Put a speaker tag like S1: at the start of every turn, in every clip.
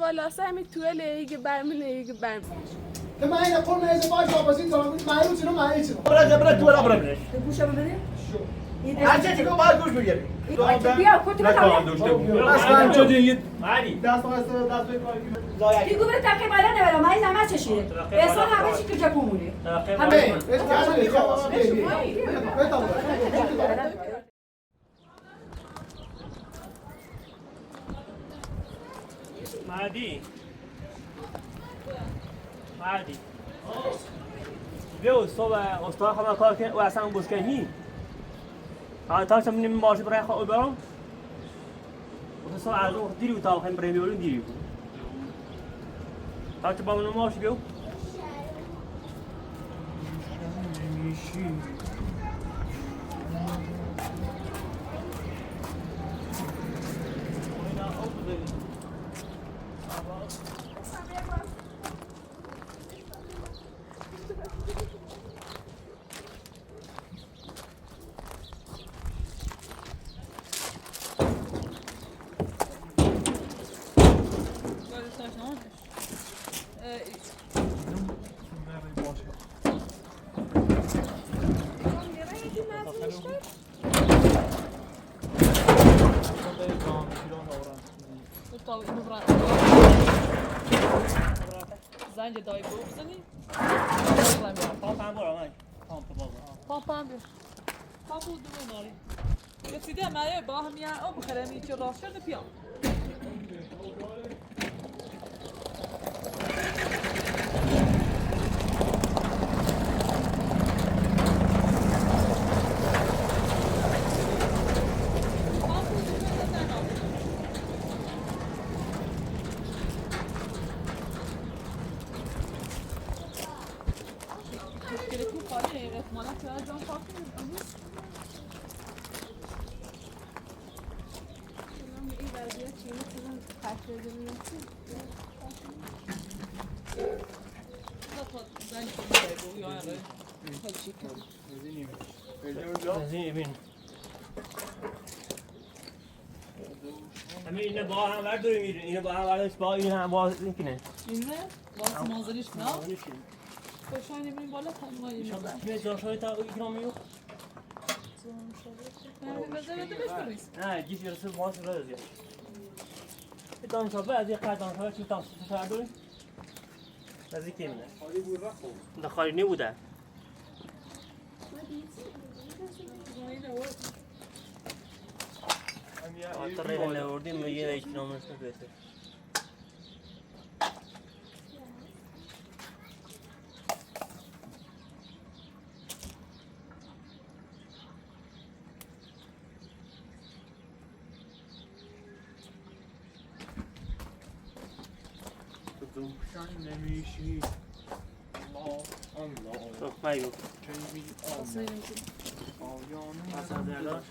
S1: والا همین توی لیگ برمی لیگ برمی
S2: ما این قرن از باش آبازی تا مایو چنو مایو چنو
S3: برا تو برا
S4: گوشم بده
S3: هر چی تو باید گوش بگیری
S4: بیا کتی بخوام
S3: اصلا چه دیگه
S2: دست به
S4: دیگه بره تکه بالا نبرم من زحمت چشیه اصلا همه چی تو جپومونه همه
S5: مهدی بیا استاد خواهم کار کنه و اصلا بسکنی تا چه منیم ماشی برای خواهی برام و تو از اون دیری و تا خواهیم برای بیارون دیری بود تا چه با منو ماشی بیو
S6: زنج دای بزنی
S5: پام برام
S6: پام بیا پام بود دو ناری رسیده من با هم یا او بخره میچو راست شده پیام
S5: همین اینه با هم ور دوری میرین اینه با هم وردش با این هم باز اینکنه
S6: اینه باز منظریش نه خوشای نمیریم بالا تنهایی
S5: انشالله همه جاشای تا ایکرامیو نه گیش برسه باز رو زیاد دانشابه از یک قدر دانشابه چی تاسو داری نزدیک اینه خالی نبوده آتره نوردیم میگه ایش نامش نبیده
S3: دوشان نمیشی الله
S5: تو خیلی
S3: کیمی آیان
S5: اصلا درداش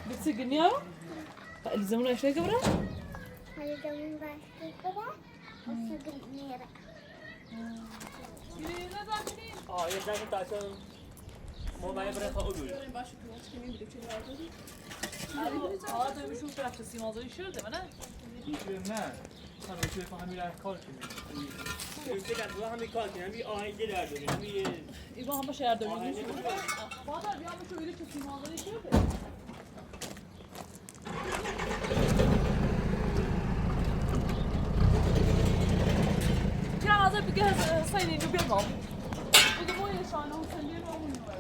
S6: بتسجل نيابة؟ اللي زمانه ايش قبره؟
S7: هذا دمون باش كده وسجل نيرة
S5: یه زنگ تاسم ما باید برای خواهد بود
S6: اه تو میشون که رفت سیمازایی شده منه؟
S3: نه خانم چه فهمی رفت کار کنیم
S5: چه کرد با همین کار کنیم همین آهنگه در داریم همین
S6: ایبا هم باشه یردم میگیم مادر بیا همون شویده که سیمازایی شده كان هذا بقى صيني انه بيضم بقى مو يشانه وسلين ومن بقى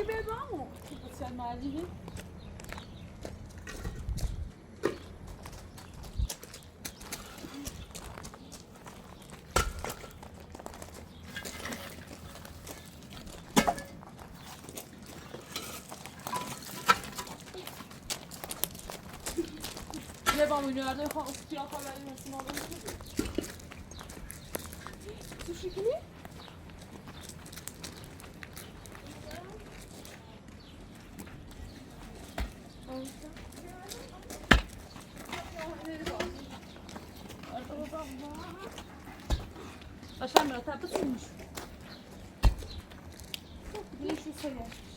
S6: بيضمو كيف تصير معلمين با میلیاردر خواهد سوشی آخر برای مثل ما
S1: سوشی کنی؟
S6: عشان مرتب بسونش بینش رو سریع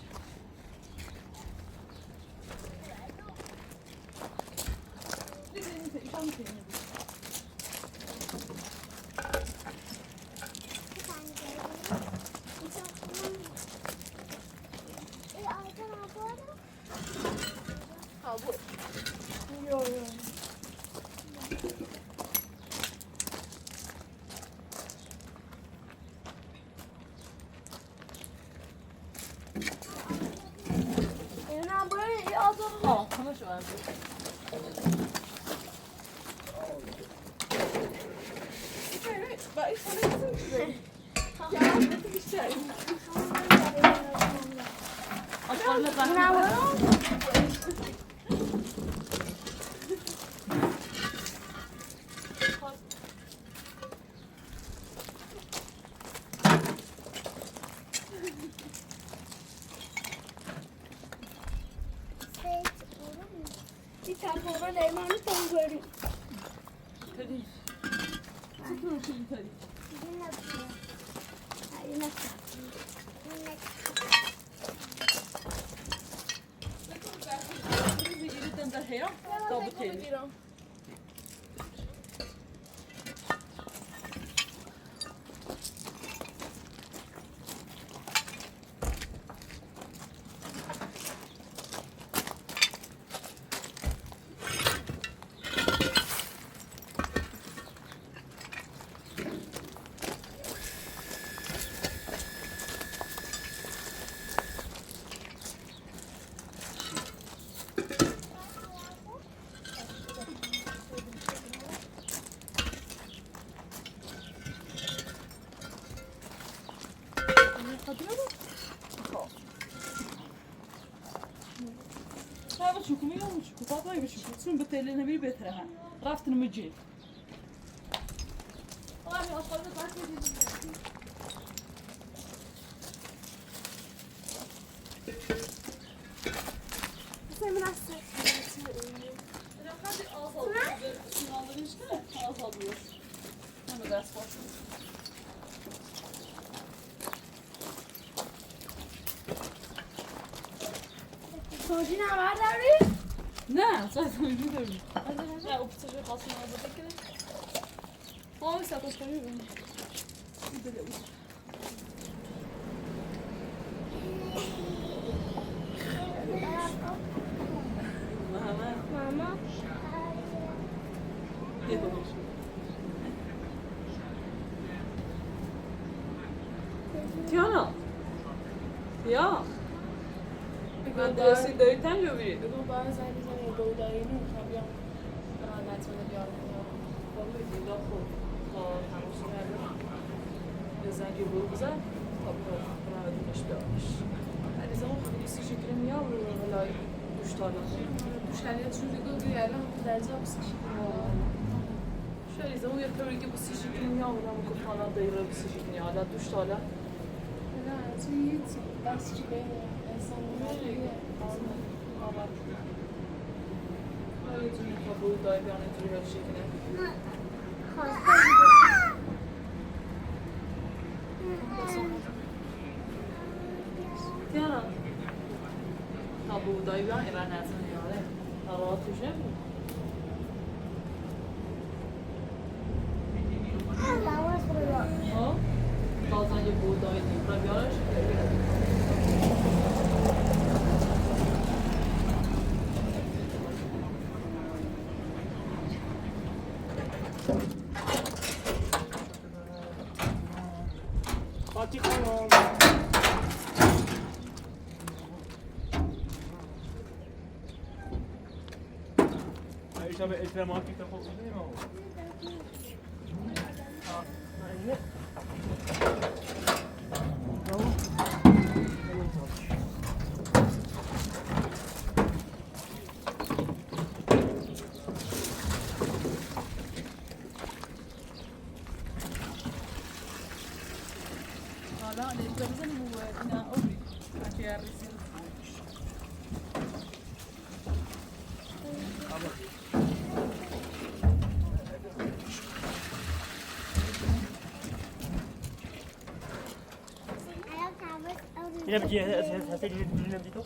S6: همه شو هم شوكو ميوم شوكو بابا يبي شوكو تسون بتقلي نبي بيترها رافت المجيل والله أصلاً تعرفي
S1: بس من عسل
S6: أنا خدي أصابي سنادريش كده أصابي أنا درس فاش
S1: سوژی نمر داری؟
S6: نه صد سوژی داری نه اوپسش خاصی نبوده که آه ساعت کنی ببین
S1: ماما
S6: تیانا یا من درستی داری تنجا بیرید
S1: بگو باید زنی زنی بودایی نمیخوام بیام نتونه بیارم
S6: باید دیگه خوب تا تماشی کردم یه زنگی بگذار تا برای دیگش بیارمش علیزه اون خیلی سی شکلی میام رو لای دوش تالا
S1: دوش هلیت شو دیگه الان در جا بسی
S6: شریزه اون یه طوری که بسی شکلی میام رو که حالا دایره بسی شکلی حالا دوش تالا
S1: نه توی بس چی بینه انسان
S6: آره آره جونی تا بود دای بیانه توی هر شکلی Tiana, ta buğday var ya ben nereden yani? Araba tuşu mu? Ha? Bazen ya buğday değil, bırak
S5: Fatih Hanım. Ayşe abi etrema kita kok ini mau. Ah, nah ini.
S6: بزنیم و اینا آوری که رسید
S5: اینه بگی هستی دیدی تو؟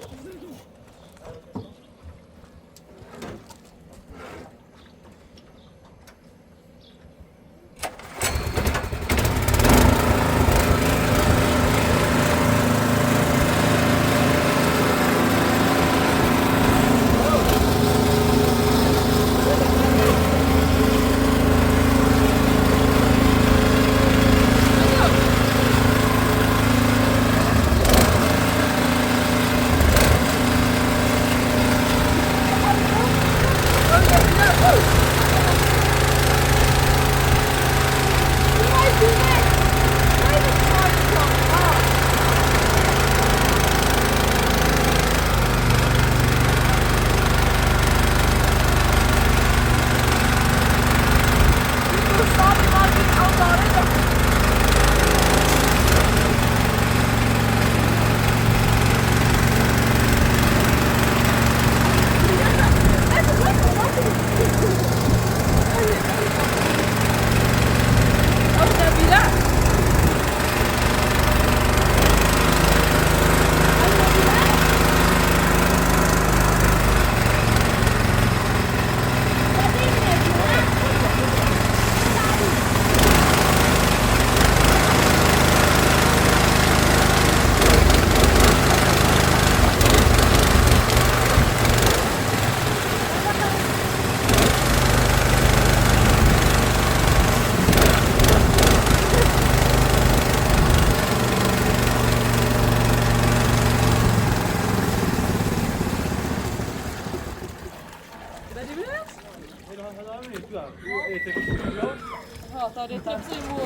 S6: ها طاري تلفزيون مو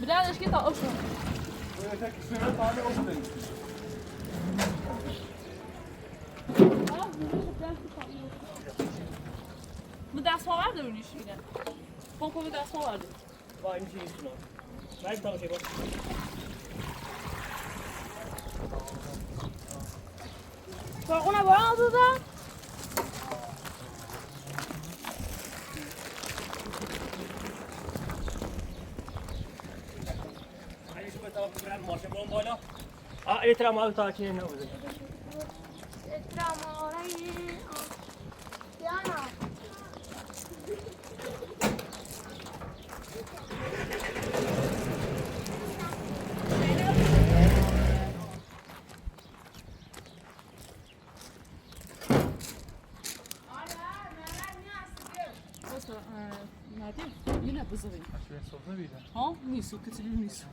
S6: بدأنا ايش كده اصلا Bu dəsmal var da ürün işinə. Pompovu dəsmal vardı.
S5: Vay bir şey üstüne. Ben bir tane şey bak.
S6: Sonra var aldı da.
S5: Hani şu tarafa bir marşa bulun böyle. Aa, etrafı abi takip ne olacak?
S7: Etrafı orayı. Yana.
S6: Yine bızırayım. Ha? Nisu, küçülür Nisu.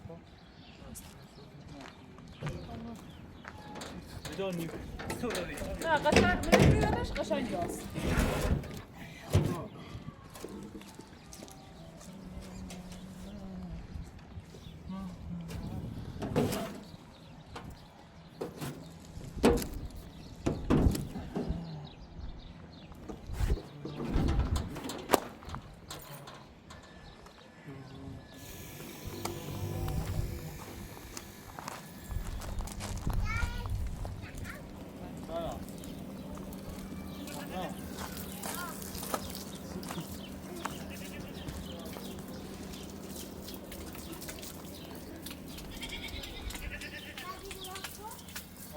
S5: Bir de o niye?
S6: Ha, kaşar, ne biliyormuş? Kaşar yaz.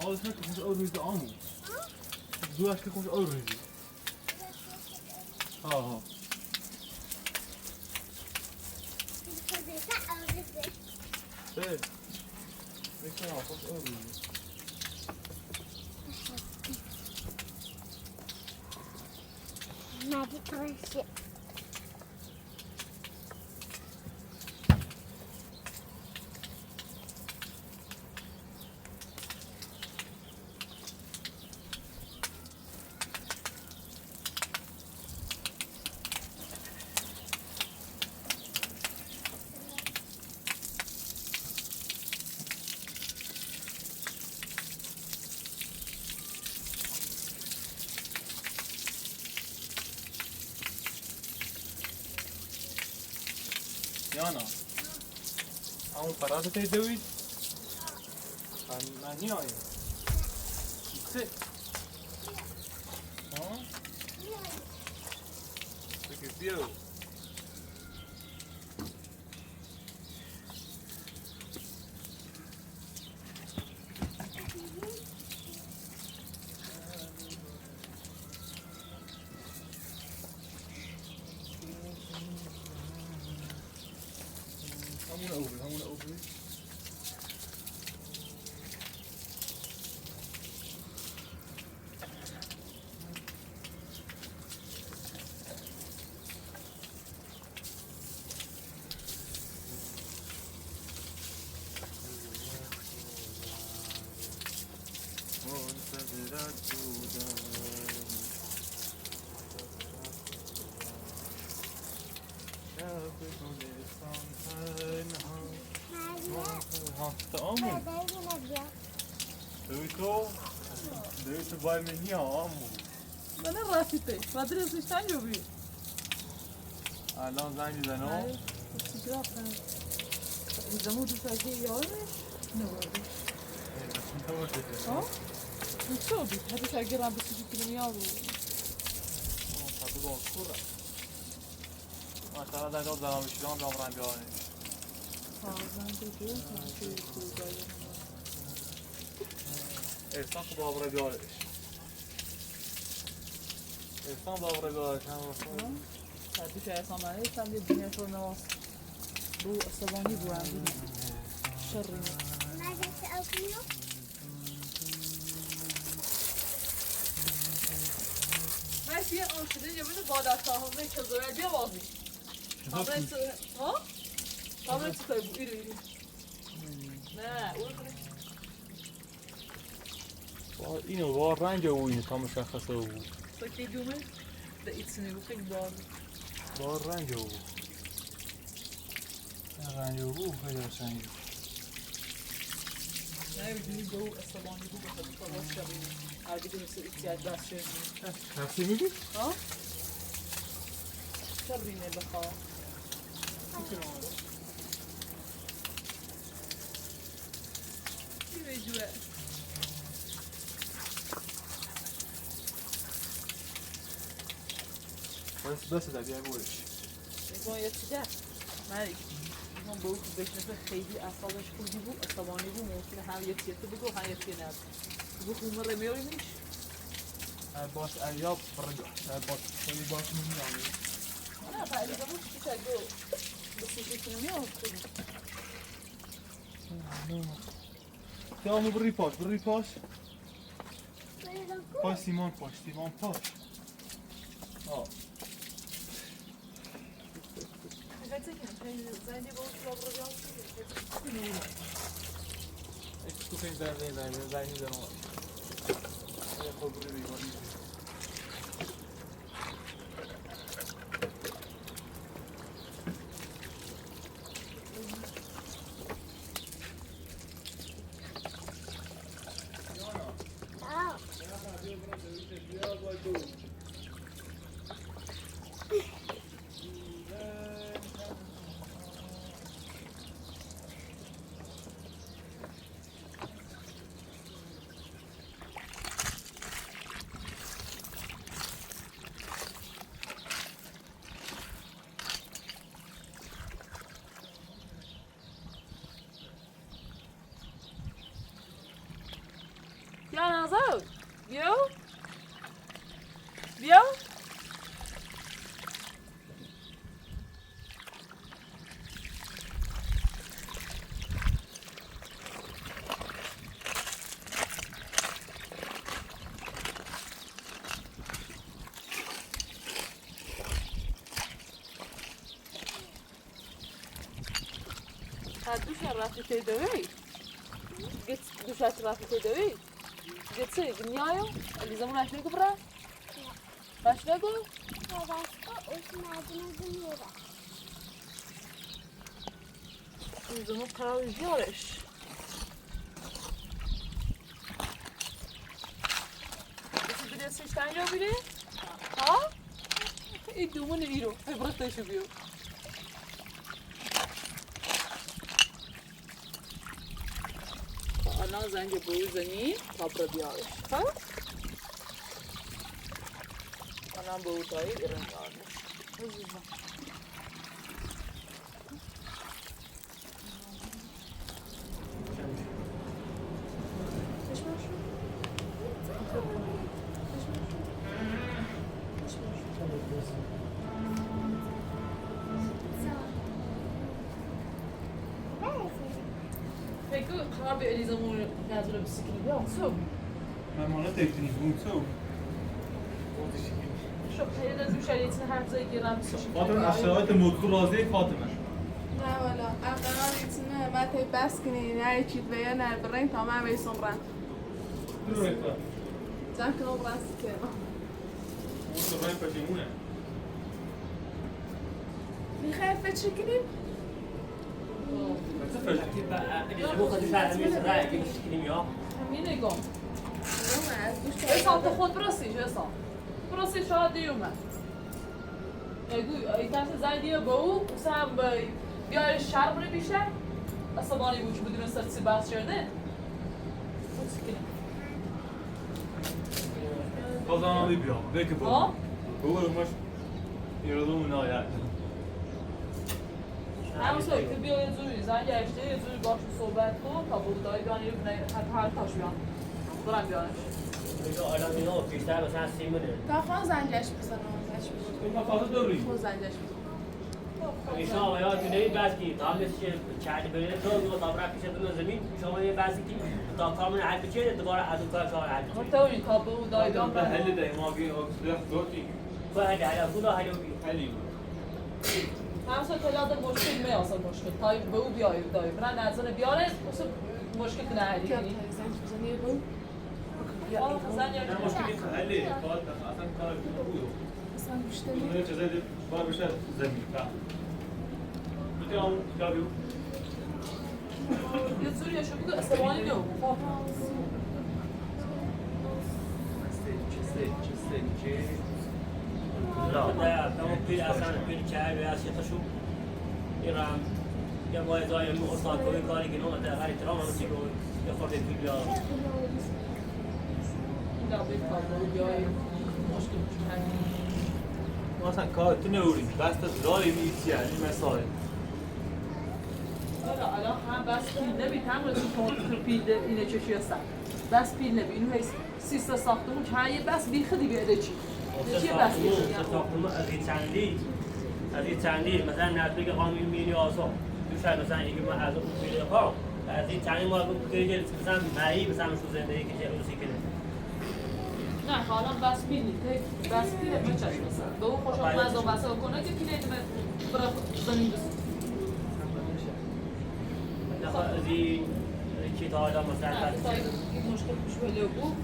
S3: Alles net komt ook weer de angel. Doe als ik komt ook weer. Ha ha. Evet. Bekle al, komt ook weer.
S7: Magic ship.
S3: Jana. Allemaal paraat het doet. من نیایی چی؟ ها؟ بگیر بیو همون اوبی منتظرت بودم شب گلستان پنهان ها تمام دوی تو بای منی ها
S6: من راسته مدرسه شنجو بی
S3: الان زنگ میزنم
S6: چیکار کنم زمو دوست داری یارش نوارد ها چه بی حتی اگر هم بسیاری کنی یارو
S3: خاطر با خورا مثلا در دو زمان میشم دام رنگ بیارنش احسان که بابره بیارش احسان بابره بیارش هم
S6: حتی که احسان نهیست هم یه دنیا شور نواست رو استوانی بو هم بودی شر Mas bir anşidin cebinde bardak sahasında kızlara diye vazgeç. Ha? Tablet tutar bu iri iri. Ne?
S3: اینو با رنگ او اینو تا مشخصه او
S6: فکر دیومه ده ایتسینی رو خیلی بار
S3: با رنگ او رنگ او خیلی رنگ
S6: نه بدونی دو استوانی بود بخاطر خلاص شبیه اگه مثل احتیاج دست شد
S3: نفسی میگی؟
S6: ها؟ شبینه بخواه چی بجوه؟
S3: بس در بیای بورش
S6: میگم یه چیزه مری میگم با او که بشنفه خیلی اعصابش خوبی بود عصبانی بود ممکنه هم یه تیته بگو هم یه تیه نبود بگو خونه رمیاری میش
S3: باش ایاب برگه باش خیلی باش نمیدونم
S6: نه فعلی بود چی تگو بسیشی کنمی هم خوبی
S3: تمام بری پاش پاش سیمان پاش
S6: زنی با اون شلاب رو بیان
S3: تو خیلی زنی زنم خب بری بیماری
S6: یا نازو بیو دوش رفتی تیدوی گت دوش رفتی تیدوی گت سه نیایم الیزمون اشنگو برا اشنگو الیزمون قرار جارش بسی بری سشتن جا بیری ها این دومون ایرو برستشو بیو الان الان زنگ بزنی تا بیارش خب الان به اونایی برم بیارش فکر کار به الیزامون نظر بسیاری بیام صبح
S3: من مالا تکنیک بود تو
S6: شو خیلی از مشاهدین حرف زایی گیرم
S3: فاطمه اشتراحات مدخول راضی فاطمه
S1: نه والا اقلا ایتونه ما تی بس کنی نه چیت ویا نه برین تا من بیسون برن
S3: رو رکا
S1: زن که اون برن سکه
S3: اون تو باید پشیمونه
S1: میخوای فکر کنیم؟
S5: الیزابو خودش همین رای که میشکنیم یا
S6: همین نگاه
S1: نه از دوست
S6: حساب تو خود برسیش حساب برسیش شاید دیومه اگه ایتاس زنگیه با او سهم بیای شهر بره بیشتر اصابانی بوش بدون سرسی بحث شده
S3: بازم بیام بگه با بگو ماش یادمون نایاد
S6: همونطوری که بیا یه جوری زنگ اشته یه جوری باش صحبت کن تا بودایی بیان یه هر تاش بیان برم بیانش
S5: اینجا آدم اینا بیشتر مثلا 30 میلیون
S1: تا خان زنجش بزنم ازش
S3: ما فقط داریم
S1: خود زنجش بزنم
S5: ایشان آقایان تو نمی بس کی تا مثل چهلی برینه تو دو تا برای پیش دو زمین شما یه بس کی تا کامل حل بچه دوباره از اون کار حل بچه
S6: تو این تا بودایی بیان
S3: به هل ده ما گی اکسلر گوتی
S5: تو هلی هلی خدا هلی
S3: هلی
S6: همسا کلاد مشکل می آسان مشکل تا به او بیایی دایی برن نظر بیاره مشکل کنه هلی
S1: زنج بزنی رو
S6: زن یا
S3: نه مشکلی که هلی فقط اصلا کار بود
S1: اصلا گوشته
S3: اون چیزای بار بشه زمین کا میتونم کاریو
S6: یه جوری شو بگو استوانی نو
S5: لا ده تمام پیل اصلا پیل چهل و اصلی تشو ایران یا باید زای اصلا کوی کاری که نوع ده غیر ترام هم سیگو یا خورده پیل بیار
S6: لا بیت تا بیایی مشکل
S3: ما اصلا کار تو نوریم بس تا رای میسی یعنی مثال
S6: الان هم بس پیل نبی تمام رسید پیل اینه چشی هستن بس پیل نبی اینو هست سیستا ساختمون که یه بس بیخ دیگه اده چی چیه بس
S5: ساختمون از این چندی مثلا نزدیک قانون میلی آسا دو شاید مثلا اگه ما از اون پیل ها از این چندی ما اون پیل مثلا مایی مثلا شو زندگی که چه روزی کنه
S6: نه حالا بس پیل نیست بس پیل بچش مثلا به اون خوش آمد و بسا کنه که پیل ایتمه برای زمین بس
S5: از این چی تا آدم مثلا
S6: این مشکل پیش بله بود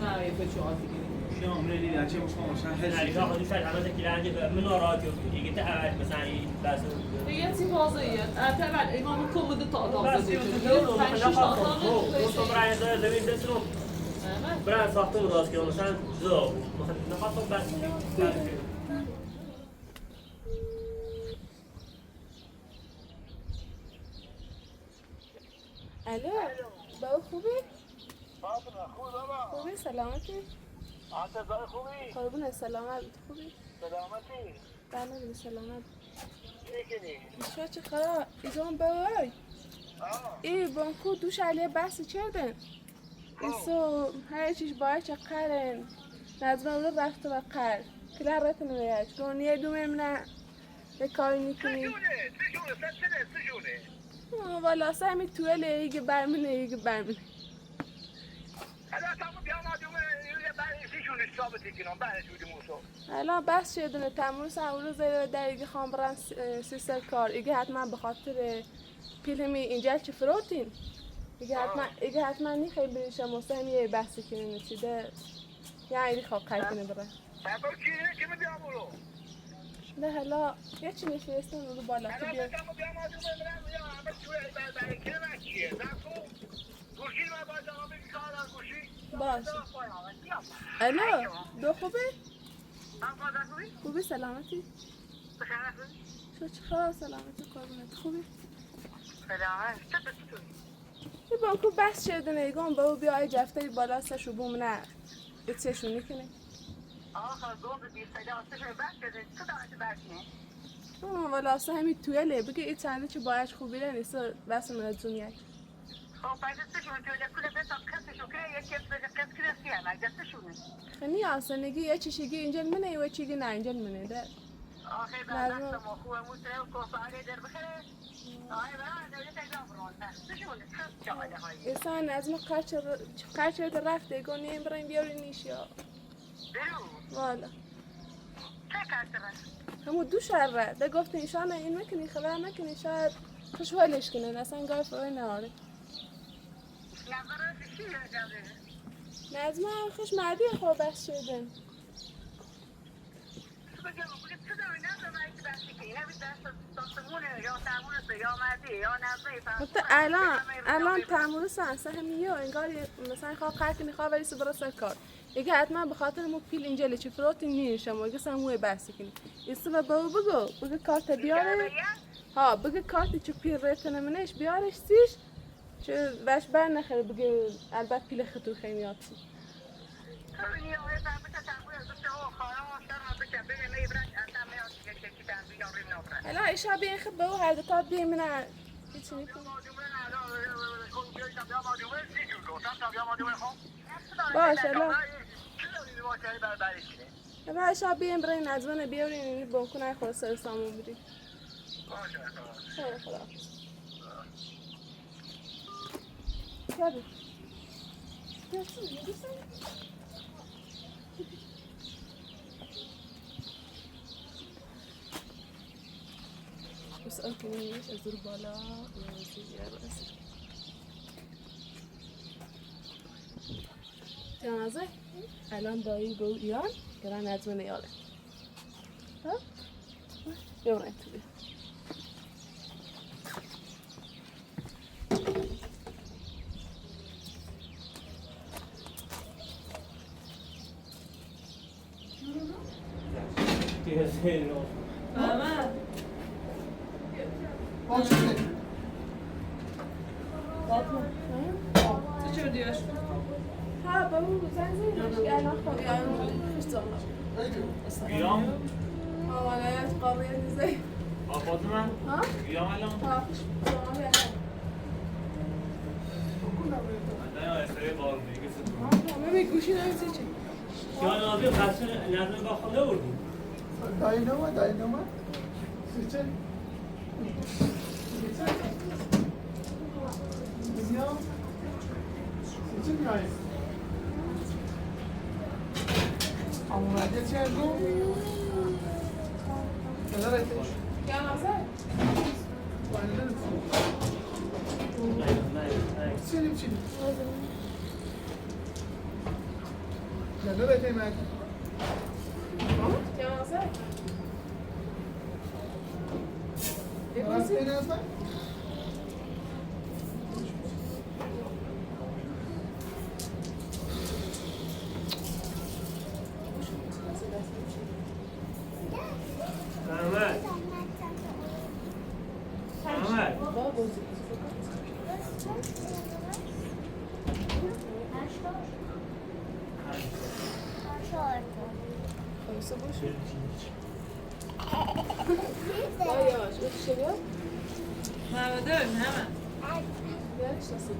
S6: نه یه بچه ها دیگه
S3: شما عمره دیدن چه مشکل
S5: علیشان خودش شاید همه کلانجی من ناراحتی دیگه تا اول مثلا این بس
S6: یه چیز واضحیه اول امام کومده تا
S5: بس تو برای زمین دسترو برای ساختمون راست که مثلا زو نخواستم بس
S1: الو باو خوبی؟ خوبی سلامتی؟
S8: خوبی؟
S1: قربون سلامت خوبی؟
S8: سلامتی؟
S1: بله سلامت
S8: چی کنی؟
S1: شو چه خرا ایزون باوی ای بانکو دوش علیه بحثی چردن ایسو هر چیش باید چه قرن نظمه اولو رفت و قر کلا رتن ویهش گونیه دومه منه به کاری نیکنی
S8: سجونه
S1: والا سهمی توله ایگه برمونه ایگه برمونه
S8: الان تمام بیامدیم یه برای سجونه ثابتی کنم برای جودی موسو
S1: الان بس شدونه تمروز اولو زیر در ایگه خان برن سیستر کار ایگه حتما به خاطر پیلمی اینجا چه فروتین ایگه حتما نیخوای بریشم مستهم یه بحثی کنیم چیده یعنی خواه قید کنه بره
S8: بابا کی می بیامولو
S1: نه حالا یه چی نشستن رو بالا تو بیا
S8: الان تمام بیامدیم یا همه توی برای که نکیه نکن گوشی من باید آمه بیکارم گوشی
S1: باش الو دو خوبه؟ خوبی سلامتی؟ شو چه خواهد سلامتی قربونت خوبی؟
S8: سلامت چه بسیتونی؟
S1: این بانکو بس شده نیگان با او بیای جفته بالا سشو بومنه اتسشو نیکنه
S8: آخه گفت بیسته آسش بس شده تو دارت بس نه
S1: والا اصلا همین تویله بگه این چنده چه باید خوبیره نیست بس من از دنیا
S8: خب پایدستشون تویله کل بسا قصشو که یکی قص کرسی هم اگستشونه
S1: خنی اصلا نگی یه چیشگی اینجا منه و چیگی نه اینجا منه ده
S8: آخه بعد دستم و خوبه موسه و کفاره در بخیره آخه برای دولت اجرام رون دستشونه خب جاله هایی
S1: اصلا از ما قرچه ده رفته گو نیم برایم بیاری نیشیا
S8: برو
S1: والا
S8: چه کارت رفت؟
S1: همون دو شهر ده گفت اینشان این مکنی خبر مکنی شاید خوشحالش کنن اصلا گفت اوی ناره
S8: نظرات چی راجعه؟
S1: نظمه خوش مردی خواه بس شدن حتی الان تعمول سنسه همیه انگار مثلا خواه قرد کنی خواه ولی سبرا سر کار اگه حتما به خاطر مو پیل اینجا لیچی فروتی نیشم و اگه سموه بحثی کنی ایسته به باو بگو کارت بیاره ها بگه کارتی چو پیل ریتنه منش بیارش سیش چه وش بر نخره بگه البته پیل خطور خیمیات سی هلا ایشا بیان خب باو هر دوتا بیان منه هیچی نیکنی باشه هلا هلا ایشا بیان برای نزمانه بیارین اینی بانکونه خود سر سامون بودی خیلی خدا Tabii. Gelsin mi? Gelsene. بس أمكن إيش أزور بالا وزيارة بس. جنازة الان دایی گو ایران گران نظم نیاله. ها؟ بیارن توی.
S6: محمد تو چه دیوش؟
S1: ها بابا زن زنش الان خب
S3: گیام
S1: ها ولایت قاضیه نیزه
S3: فاطمه
S1: ها؟
S3: گیام الان
S1: ها خوش بزنم بیارم
S3: نه استری قار میگه
S1: همه گوشی نمیزی چی؟
S5: یا نازی خاصی نظم با خود نبردیم
S2: داینامه سیچن بزیام سیچن میایی آموده چه ازو؟ نظر ایتش
S1: یا نازه؟
S2: وانده چیلیم چیلیم نظر ایتش مک
S1: یا نازه؟
S2: راست این هست
S5: محمد
S1: خمسة بوشي لا يا واش قلت الشباب
S6: محمد محمد
S1: ليش تصير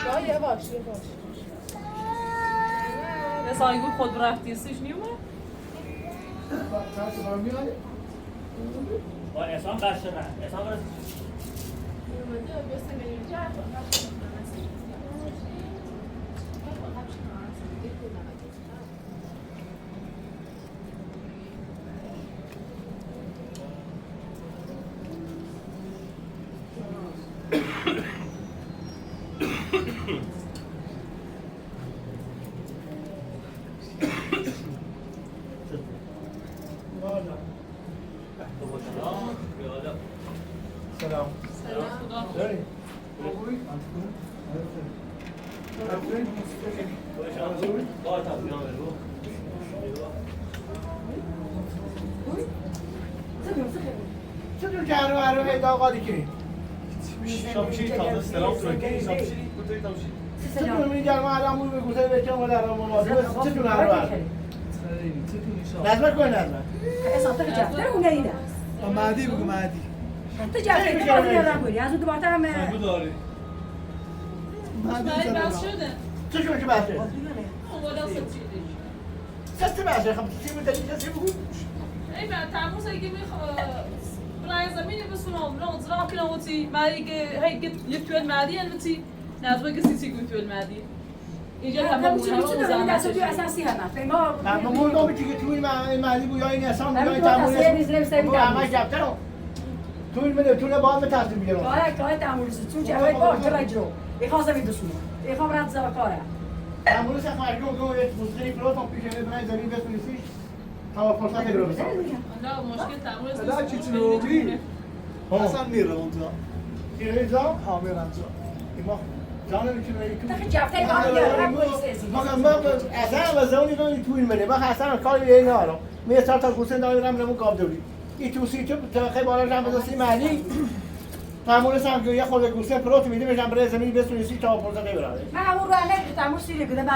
S1: لا يواش
S6: یه سایگو خود رفتی سیش نیومه؟
S5: با احسان قرشه نه احسان برس
S2: سلام
S6: خدا
S2: داری؟ چطور که هرو هیدا آقادی کنی؟
S3: شامشی تازه سلام ترکی شامشی بوده تامشی
S2: چطور میگم ما الان مو بگوزه بچم ولی الان ما چطور هرو نظر کن نظر
S4: اصلا جفتر اون نیده
S9: مهدی بگو مهدی
S4: تو جفتر که بازی کردن کنی از اون دوباره هم
S3: بگو داری
S6: مهدی بس شده
S2: چطور که بحثه؟
S6: اولا
S2: سست بحثه خب چی بود دلیل چی بود؟
S6: ای من تعموز اگه برای زمینی بسونم نه زرا کنم وقتی مادی که هی یک توی مادی البته نازم که سیسی کوی توی مادی اینجا همه
S4: همون دستوری اساسی هم
S2: ما مونگا به چیزی توی مالی بود یا این اصلا
S4: همین
S2: یا
S4: تو
S2: تموم
S4: تصویر می‌ذاریم سری
S2: ما همه جبته رو توی منو توی بعد متصل میگیرم
S4: کار تعاملش چون جوای با تلجرو می‌خواستم می‌دوسونم می‌خوام رد زدم کاره
S2: تعامل سه خارجو گو یک مستری پروتون پیش برای زمین بسویسی تا فرصت رو بسازم
S6: نه مشکل تعمل
S9: لا چی چی اصلا میرم اونجا
S2: ایرزا
S9: ها میرم اونجا
S2: ما جانم میتونه
S4: تا جفته کاری
S2: ما اصلا وزونی رو توی منه ما اصلا کاری اینا رو میسار تا گوسن دارم نمو کاب دوری این توسی تو تا خیلی بالا جنب دستی مالی تعامل سم یه خورده گوسه پروت میدیم میشم برای زمین بسویسی تا فرصت ببره
S4: من همون رو الان تعامل سیری بودم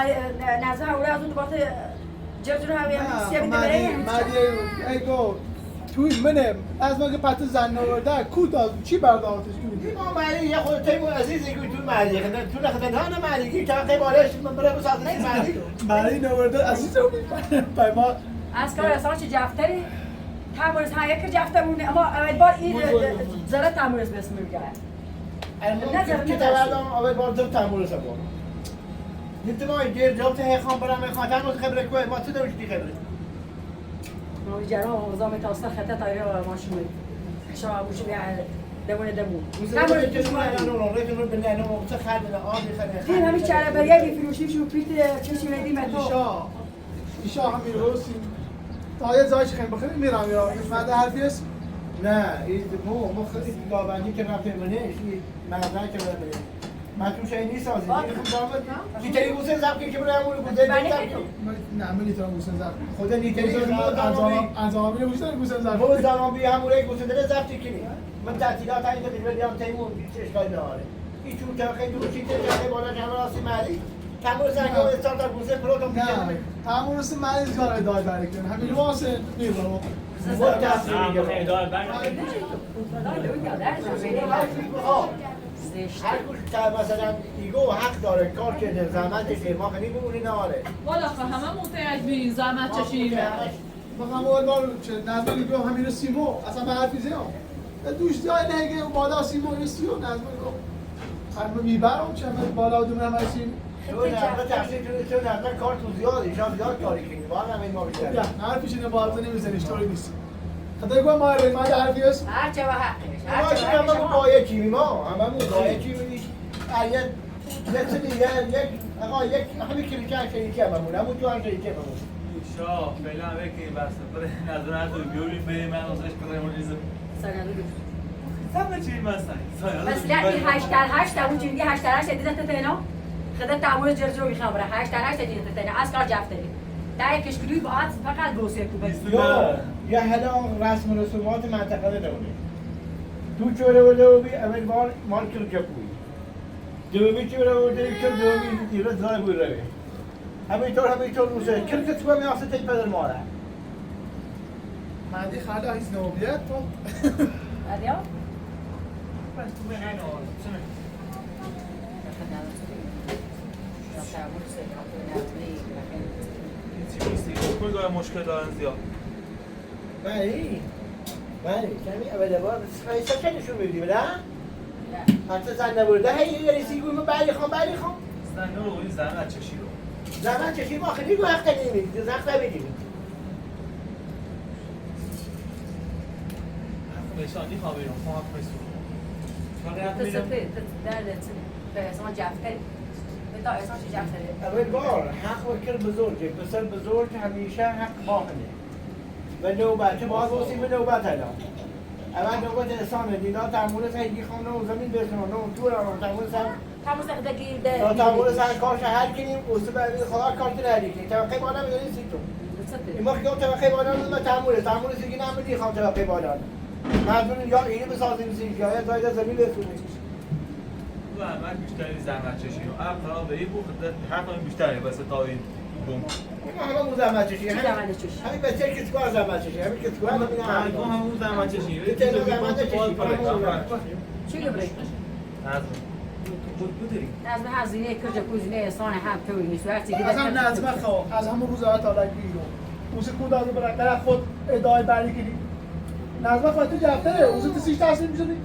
S4: نظر اون از اون دوباره جرجون هم سیاه میده برای
S9: ایگو توی منه از ما که پت زن نورده کوتا چی برداشتش کنید
S2: ما مالی یه خورده تیم عزیزی که تو مالی تو نخدن ها مالی که تا خیلی بالایش من برای بسازی مالی
S9: مالی نورده عزیزم پای ما
S4: از کار اصلا چه جفتری تعاملش ها یک جفتمونه اما اول بار این ذره تعاملش بسم میگه
S2: نظر که تولدم اول بار دو تعامل سبب نیت ما دیر جواب ته خان برام خاطر رو خبره کوه ما تو داشتی خبره
S4: ما جرا نظام تاستا خطه تایر ماشین شما بوش بیا دمونه دمو
S2: تعامل که شما الان رو رو بنده نه چه خرد نه آبی خرد
S4: این همین چهره بریه فروشی شو پیت چی ندیم تو
S9: ایشا همین روسی تا یه زایش خیلی بخیر میرم یا بعد حرفی است
S2: نه این ما خیلی داوندی که رفته منه این مردن که منه من توش این نیست از این نیتری گوسه زبکی که برای امور بوده
S9: نه من نیترم گوسن زب
S2: خدا نیتری
S9: انجام میره گوسن گوسن زب
S2: بود زمان بی هموره گوسه داره زبطی کنی من تعطیلات این که دیگه بیام تیمون چه اشکالی نداره این چون تا خیلی دور چیزی که بالا جمع راسی مالی تمام زنگا استارت گوسه پروتون
S9: نه تمام رسه من این کار ادعای برای کنم همین واسه میرم
S2: هر کش که مثلا ایگو حق داره کار که زحمت فرما خیلی بمونه نهاره
S6: والا همه متعهد برین زحمت چشیم
S9: بخوام اول بار نظمی بیام همین سیمو اصلا به حرفی زیام دوش جای نهگه بالا سیمو رسیو نظمی همه میبرم چه بالا دومه همه سیم
S2: چون نظر تحصیل چون نظر کار تو زیاده شما زیاد کاری کنی با هم این ما بیشتر
S9: نه حرفیش اینه بازه نمیزنیش طوری نیست خدا گوه ما رو ما حرفی است
S4: هر چه حقش
S2: ما که هممون با یکی ما هممون با یکی میش یک سری یک آقا یک همین کلیکه شریکی هممون همون تو هم شریکی هممون
S3: شاه فعلا بکی بس پر نظر از بیوری به من ازش کنم ریزم سمت چی مثلا
S4: بس لكن 8 تا اون جنگی 8 دیدت تینا خدا تعامل جرجو میخوره 8 دیدت تینا از کار جفتری در کشکلوی باعث فقط گوسه کوبه
S2: یا حالا رسم و رسومات منطقه دونه تو چوره ولو بی اول بار مال کرکه کوی دومی چوره ولو که دومی دیره زای بود روی همینطور روسه کرکه تو میاسه تی پدر ماره
S9: مهدی خاله هیچ نوبیت تو
S4: بعدیا
S3: کل داره مشکل دارن زیاد
S2: بله کمی اول بار فایسا چه نشون میدی بله؟ حتی زن نبورده هی یه ریسی گوی ما بلی خان
S3: زن رو این زحمت چشی رو
S2: زحمت چشی ما خیلی گوی حق نمیدید زخم نمیدید
S3: نشانی خوابیرم خواه حق میسون
S4: اصلا جفتری بدا اصلا چه جفتری
S2: اول بار حق وکر بزرگه پسر بزرگ همیشه حق باخنه و نوبت باید بسیم به نوبت الان اول نوبت انسان دینا تعمول سیدی خانه و زمین برسنانه و تو را تعمول سر
S4: تموز خدا گیر
S2: تا تعامل سر کارش هر کنیم اصول بعد خدا کارت نری که طبقه بالا میذاری سی تو ما که طبقه بالا ما تعامل سیگی نمیدی خام طبقه بالا مردون یا اینو بسازیم سیگی یا زاید زمین بسونیم
S3: زحمت بیشتری زحمت چشی و عقل خراب به این بود حق بیشتری واسه تا این بوم
S2: ما همه زحمت چشی همین بچه که چیکار زحمت چشی همین که چیکار همین
S3: همون زحمت چشی
S4: چی گبری از به هزینه کرده کوزینه احسان هم توی نیست وقتی
S9: از هم نظمه خواه از همون روز آیت آلای بیرون اوزی کود آزو برای خود ادعای بری کنی نظمه خواه تو جفتره اوزی تو سیش تصمیم میشدی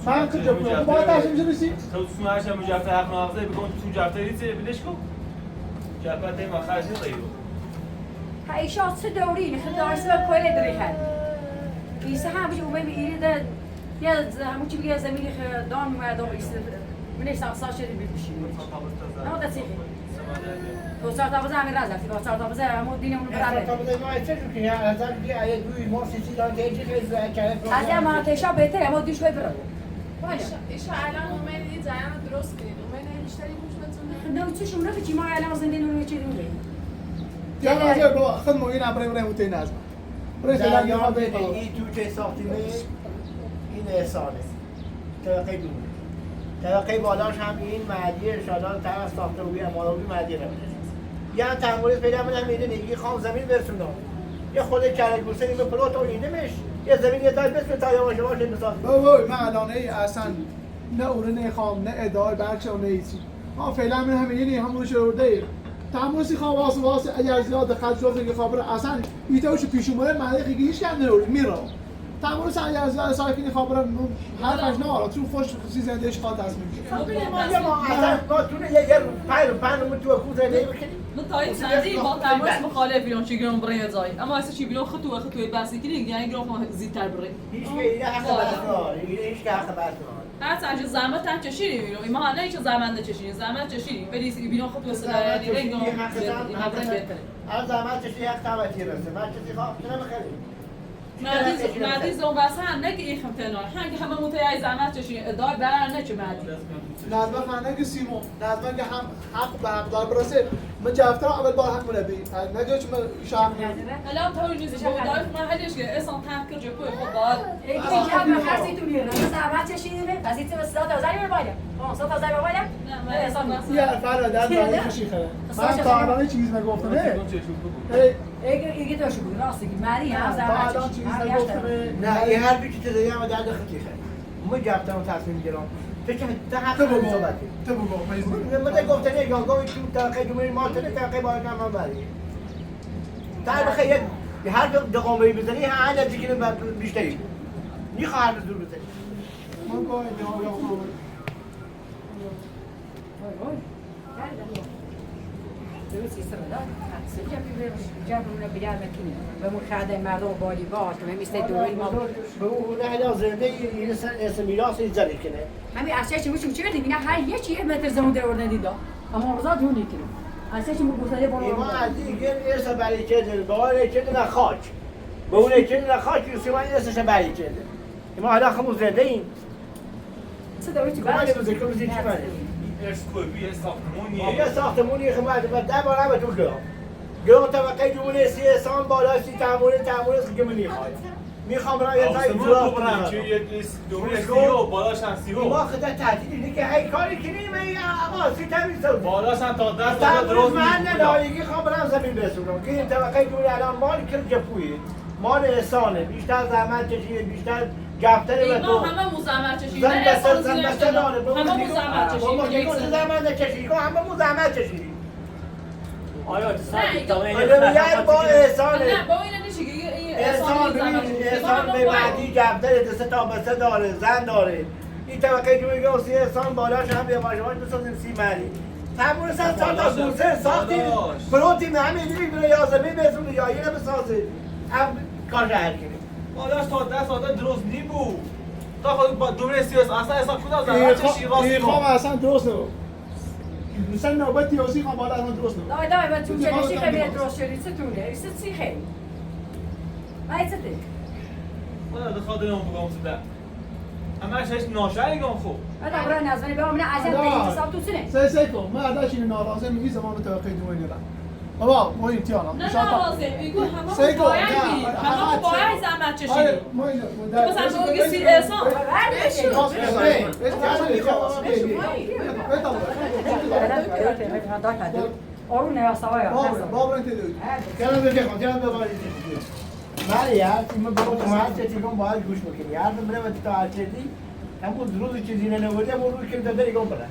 S9: من تو جفتره باید تصمیم میشدی سی
S3: تو سونهش هم جفتره حق ناغذه بگم تو جفتره ریزه بدش کن جفتره ما خرج نقیرو
S4: ایشات چه دوری نخد دارسی و کل دری خد ایسه هم بشه اومه بیری ده یا همون چی بگه زمینی دان مردم ایسه منش ساقصا شدی بیشی نه دستی تو سر تا بزن همین رازی تو سر تا بزن همون دینمون برای
S2: تا بزن ما چه جوری از هم دیگه ایه دوی ما سیسی دان که چه خیلی کرده
S4: از هم مناطقشا بهتره اما دوش برو
S1: ایشا الان اومدی جریان درست کنید اومدی بیشتری گوش بتونه
S4: نه چه شما نفهمی ما الان زنده نمی‌چه دیگه
S9: یا راجع با خود ما این ابراهیم رحمت الله نظم برای فعلا
S2: یا بده این تو چه ساختیمه این احسانه طبقه دونه طبقه بالاش هم این مهدی ارشادان طرف ساخته روی امارابی مهدی رو یا تموریز پیدا بدم میده نگی خام زمین برسونم یه خود کرک بوسه نیمه پلوت اولیدمش یه زمین یه دار بسم تا یواش یواش نساز
S9: بابا من الان اصلا نه اوره نه خام نه ادعای برچه و نه ایچی ما فعلا من همه یعنی همون شروده تماسی خواه واسه اگر زیاد خرج شده که خبر اصلا ایتاوش پیش اومده معنی خیلی هیچ کم نروید میره تماسی اگر زیاد ساکنی خبر هر نه آره چون خوش خصوصی زندهش خواهد تصمیم میگیره
S2: ما اصلا ما تونه یه پنو تو کوزه نمیکنیم
S6: متای سندی با تماس مخالف بیان چی گرام برای زای اما اصلا چی بیان خطوه بس کنی یعنی گرام زیدتر بره
S2: هیچ که حق بسنار هیچ که حق بسنار
S6: حتی اگه زحمت هم چشیدی میرو ما حالا هیچ زحمت نچشیدی زحمت چشیدی ولی بیان خطوه صدا دیگه این بهتره
S2: از زحمت چشیدی حق توتی رسه من چیزی خواه نمیخریم
S6: مردی زون بس هم نه که این خمتنار هم همه متای زحمت چشیدی ادعای بر نه چه مردی
S9: نظمه خانه که سیمو نظمه که هم حق به حق دار برسه من جفتر اول بار حق منبی نگه چون شاق
S6: الان تا روزی شب دار من هلیش که اصلا تحقیق جو کوی خود دار
S4: این که هم خاصی تو میره زحمت چشیدی پس این تو صدا تا زنی باید صدا تا زنی باید
S6: نه اصلا
S9: یا فرادر برای خوشی خره من تا الان چیز نگفتم
S4: ایگه تو شو بود راستی که مری هم
S9: تا الان چیز نگفتم
S2: نه این هر بیچی تدایی هم درد خطی خیلی ما جفتم و تصمیم گیرم فکر تا حق
S9: تو بگو
S2: صحبتی
S9: تو بگو
S2: من گفتن یک گاهی تو طبقه جمهوری مارتن طبقه بالا نام بری طبقه یه هر دقیقه بزنی هر نزدیکی بیشتری میخواد زور بزنی
S9: من گاهی جواب
S4: درست استفاده سجا جابرونا بیار مکنی و مخاده مردم بالی باش که مثل دوری ما
S2: به اون نه زنده این اسم میراث ایجاد کنه
S4: همین اصلا چی میشه چی میگه هر یه چیه متر زمین در ورده دیدا اما روزا دون نکنه اصلا چی میگه بالا
S2: ما از دیگه ارث برای چه بالا چه نه خاک به اون چه نه خاک سیمان ارثش برای چه ما حالا خمو زنده این
S4: چه دوری چی
S2: بالا بزرگ چی معنی
S3: ارث کوی ساختمونیه
S2: یه ساختمونی خدمت و ده بار هم تو گرام طبقه جمهوری سیستان بالاش تعامل که من میخوام را یه جای
S3: جورا کنم که یه دوره سیو بالاش هم سیو
S2: ما خدا تعطیل اینه که هی کاری کنیم ای آقا سی تمیز سو
S3: بالاش هم تا دست تا درست
S2: من ندایگی خوام برم زمین برسونم که این طبقه جمهوری الان مال کرد جپویه مال احسانه بیشتر زحمت کشیده بیشتر گفتره به تو
S6: همه مزاحمت چشیدی
S2: زن بسته داره
S6: همه مزاحمت چشیدی
S2: ما زحمت کشیدی همه مزاحمت کشیدی
S5: آیا تو سر
S2: یعنی با احسانه
S6: نه با این نمیشه که این
S2: احسان به بعدی گفتره دسته تا بسته داره زن داره این طبقه که میگه اصلی احسان بالاش هم یه ماشوان بسازیم سی مری تمون سن سال تا بوسه ساختی پروتی به همه دیگه برای یازمی بزونه یا اینه بسازه هم کار رهر کنیم
S3: بالاش تا دست آده درست نی بود تا خود با دوره سیاس اصلا حساب کدام زحمت چشی راستی
S9: این خوام اصلا درست نبود مثلا نوبت یازی خوام بالا اصلا درست نبود
S4: دای من تو چه خیلی درست شدی ستونه است چی خیلی وای چه
S3: خدا خاطر اون بگم صدا همش هیچ ناشایگان خوب.
S4: هذا برا نازني بهم من عزم بيجي صوت سنه
S9: سیکو من عادش این ناراضی میگی زمان توقع دوی نیرم بابا ما این تیارم
S6: نه نوازه میگو همه
S9: سیکو
S6: باید بی همه باید زحمت چشیدی
S9: ما این
S6: مثلا تو بگی سیر احسان
S4: آرون نه سوایا
S9: بابا انت دوی
S2: کنم بگه خواهد ببارید بله یار تیم برو تو هر چیزی کن باید گوش بکنی یار بره و تا هر چیزی همون روز چیزی ننوده برو که داده ایگون بره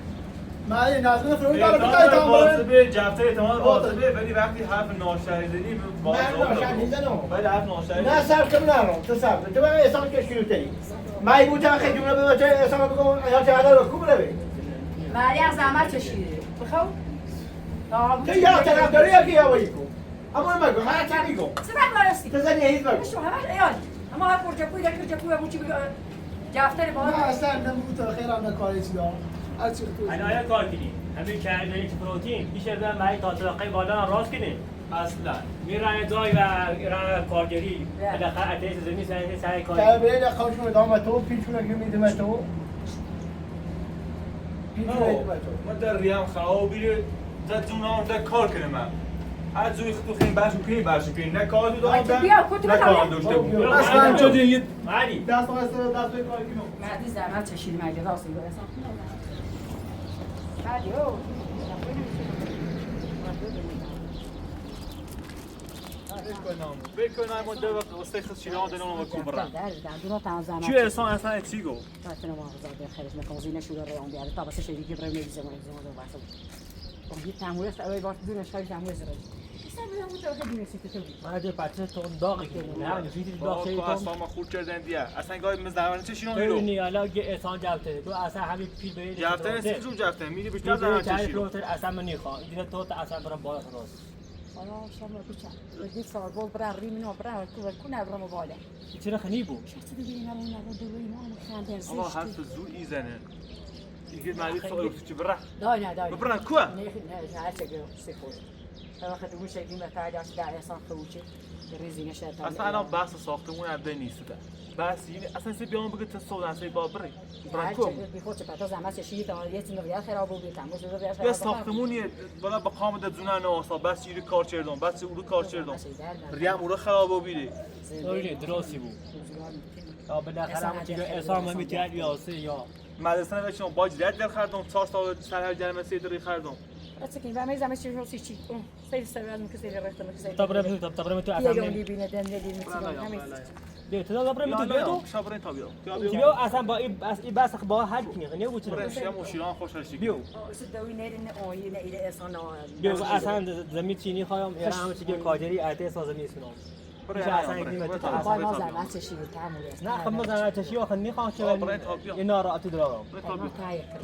S9: من این نازنین فرود داره
S3: احتمال
S9: بگای
S3: داره
S9: تام
S3: واضبه جفته احتمال واضبه ولی وقتی حرف ناشایی زدی
S2: من ناشایی زدم.
S3: ولی حرف ناشایی
S2: نه سر کم نرم تو سر تو من احسان کشکیلو تری من بود تا خیلی جمله به تو احسان بگم یا چه عدد رو کوب روی
S4: مریم زحمت چشیده بخو
S2: تو یا طرف داری یا که یاوایی کن اما مگو هر چه میگم
S4: سبب راستی
S2: تو زنی هیچ مگو
S4: شو همش ایال اما ها پرچکوی دکر چکوی ابو چی جفتر
S9: نه
S4: بالا
S9: اصلا نمود تا خیر هم نکاری چی دارم هر چی تو
S5: الان آیا کار کنی همین کردنی که پروتین بیشتر به مای تا طبقه بالا راست کنی
S3: اصلا
S5: میرن جای و ایران کارگری بالاخره اتیس زمین سعی کاری
S2: تا بره خوشم ادامه تو پیچونه که میدم تو پیچونه میدم تو
S3: من در ریم خراب بیره زد زونام در کار کنه من از زوی تو خیلی باشو کنی نه کار دو
S4: آی، تو بیا، کت
S3: نه
S4: بزن.
S3: کار داشته بود
S9: اصلا چه دیگه
S5: مالی
S9: دست کار کنم
S4: مردی زحمت چشیده مگه راستی برسان بعد یو
S3: بکنم و دو وقت استخدام شیران دارم و کوبرا
S4: دورا تنظیم
S3: چی احسان اصلا چی گو
S4: فاتنا ما زاد خارج مکانزینه شو داره اون بیاره تا واسه شدی که برای میز زمان واسه اون یه تمویل است اولی وقت دونه شای تمویل زد حساب اون تو خیلی نسیت تو
S5: مردی پاتر تو داغی کنه نه فیتی داغ شی
S3: تو
S5: تو
S3: اصلا ما خورد کردن دیگه اصلا گاهی مزدورانه چه شیران
S5: ببینی
S3: میرو
S5: حالا احسان جوته تو اصلا همین پیل به
S3: جفته نیست جو جفته میری بیشتر زمان چه شیران
S5: اصلا من نمیخوام دیگه تو اصلا برام بالا راست
S4: حالا شما بچا بدي صار بول برا ريمين وبرا كنا برا موبايل
S5: چرا خنی بو
S4: شفت دیگه اینا رو دوی ما خاندر زیشت
S3: آقا حرف زو ایزنه دیگه مالی تو چی برا
S4: داينا داينا
S3: برا کو
S4: نه هر چه سیفور تا وقت دو شکلی مثلا داش در انسان خوچه ریزی نشه تا
S3: اصلا الان بحث ساختمون عبده نیست بس یعنی اصلا سی بیان بگه تصور اصلا با بری برا کو
S4: بی خود چه پتا زحمت چشی تا یه تیم ریال خراب بود تموم شده ریال
S3: یه
S4: خراب
S3: ساختمونیه بالا با قامت زونه نواسا بس یوری کار کردم بس اون کار کردم ریم اون خراب بیده
S5: اولی درستی بو تا بالاخره همون چیزا احسان من میتونم یاسه یا
S3: مدرسه نوشتم باج رد در خردم 4 سال سر جلمه سیدری خردم
S4: بس که و میزم چه رو چی سیر سوال میکسی رفتم میکسی
S5: تا برم تو
S4: یه
S5: اصلا
S4: جملی بینه دم ندی همین
S5: بیا تو برم تو بیا تو
S3: شابرین تا بیا
S5: بیا اصلا با این بس با حل کنی نه بود
S3: برای شیم و شیران خوش هستی
S5: بیا
S4: دوی نه آیه نه ایده احسان
S5: بیا اصلا زمین چینی خواهم ایران همه چیز کاجری اتیس زمین سنام میشه اصلا این دیمه تو
S4: با ما زحمت چشی تعامل است
S5: نه خب ما زحمت چشی آخر نمیخوام چه این ناراحتی دارم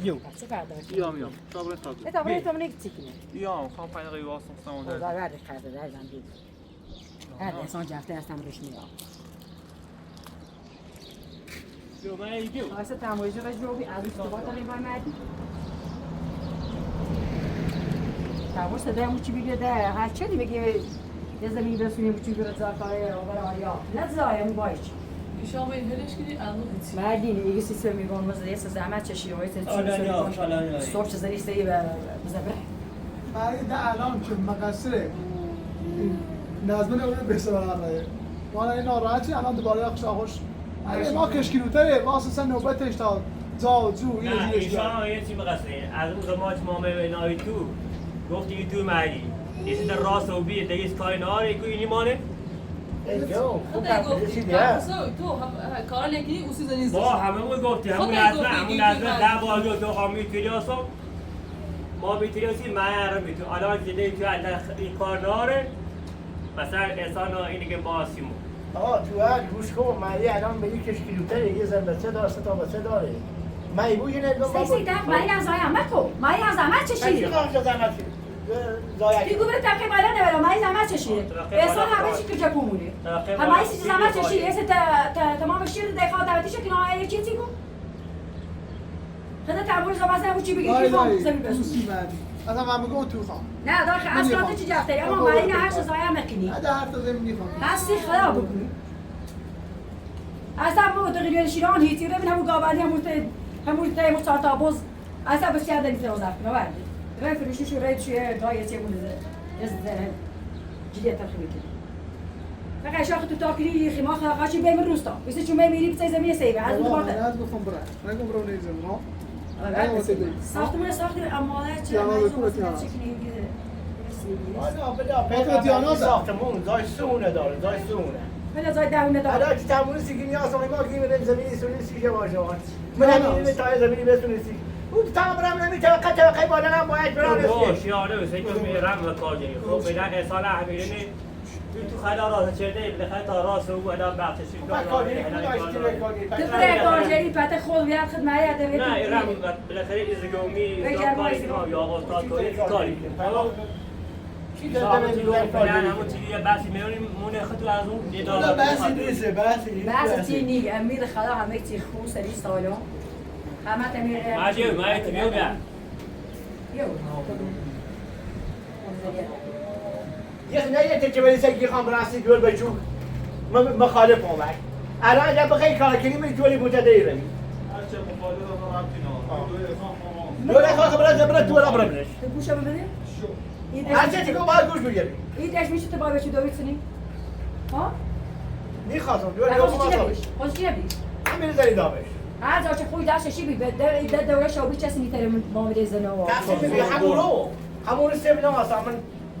S4: بیا چه برداشت
S3: یا میام شابرین تا بیا
S4: تا برای تو من چیکنه
S3: یا خام پنج دقیقه واسه استان
S4: در
S3: در
S4: بعد خرده در زندگی هر انسان جفته هستم روش میام
S5: بیا من بیا
S4: واسه تمایز رو جوبی از تو با تا لیوان مدی تماس صدامو چی میگه ده هر چی میگه یه زمین برسونیم چی برات زاکاره برای آیا نه زایم باش
S6: شما این هلش کردی الان هیچ
S4: مردی دیگه سیستم میگم مثلا یه زحمت چشی وای چه صبح زری سری بزبره
S9: برای ده الان که مقصره نظم نبوده بسر برای ما این ناراحتی الان دوباره خوش ما کشکیلوته واسه سن نوبتش تا زا جو یه
S5: نه
S9: جیش
S5: ایشان یه چی بقصه از اون زمان که ما نایی تو گفتی تو مردی یه در راست و بیه دیگه کاری ناره که اینی مانه
S6: تو کار لکنی اسی زنی
S5: با همه اون گفتی همون لحظه ده بار گفت تو خواهی میتونیاسم ما میتونیاسی من هم میتونم الان جده تو این کار ناره مثلا احسان اینه که باسیمون
S2: آقا تو هر گوش کن مری الان به یک کشکیلوتر یه زنبسه داره سه تا بسه داره میبو یه ندبه
S4: سی ده مایی از زحمت کو مایی از زحمت چشیده دیگه برای تاکه بالا نبرم مایی زحمت چشیده احسان همه چی کجا پومونه همه چی زحمت چشیده ایسه تمام شیر دقیقه دعوتی شکل آیا چی تیگو خدا تعبور زبازه همون چی بگی که خواهم زمین بسونی
S9: اصلا من میگم تو خواهم
S4: نه داخل اصلا تو چی جفتری اما مایی نه هر چیز آیا مکنی
S9: نه ده هر تا زمین میخوام
S4: هستی خراب بکنی اصلا ما دقیقه شیران هیتی رو همون گاوری همون تای مصارتا باز اصلا بس کرده میتونه وزارت نورد رای فروشی شو رای چیه دای چه بود از جدیت تخمین فقط شاخ تو تاکری خیمه خاشی بیم روستا بس چون میری بس زمین سیبه از اون بعد
S9: از گفتم برای نگم برو نیزم ها
S4: ساختمون امانه چه
S2: آره بدا ساختمون دای سونه داره دای سونه
S4: ولی زای دهونه داره
S2: حالا تمون سیگی نیاز ما که میریم زمینی سونی سیگه باشه من همین تا زمینی بسونی سیگی اون تمام نمیتونه توقع بالا هم باید برای
S5: باش یاره بسید که میرم و کاری خب بلا احسان امیرینی تو خلا راه چرده بالاخره تا راست او ادا بخشش
S4: تو برای کارجری پات خود بیاد خدمت یاد بگیر
S5: نه ایران بالاخره ازگومی یا استاد کاری
S2: چی داره
S5: همون چیزی بحثی میونیم مونه خطو از اون دیدار
S2: بحثی نیست
S4: بحث چی نیست امیر خدا همه چی خوب سری سالم همه تمیره
S5: ماجی ما اتمیو بیا
S2: یه نه که ولی سگی خام راستی دور بچو مخالف اومد الان اگه بخوای کار کنی می تولی متدی رمی
S3: هرچه مخالف هم
S2: دور خواهد خبرت زبرت دور ابرمش
S4: تو گوشه ببینی
S2: هرچه چیکو باید گوش بگیری
S4: این داش میشه تو با بچه دوید سنی ها
S2: میخواستم دور
S4: خودش
S2: خواهم
S4: چی
S2: آسابش
S4: نبیش خودش چی نبیش
S2: همین زنی دامش
S4: هر جا چه خوی داشته بی به دوره شو بیچ کسی میتره با میره زنو
S2: تقسیم میگه همون سیمنا اصلا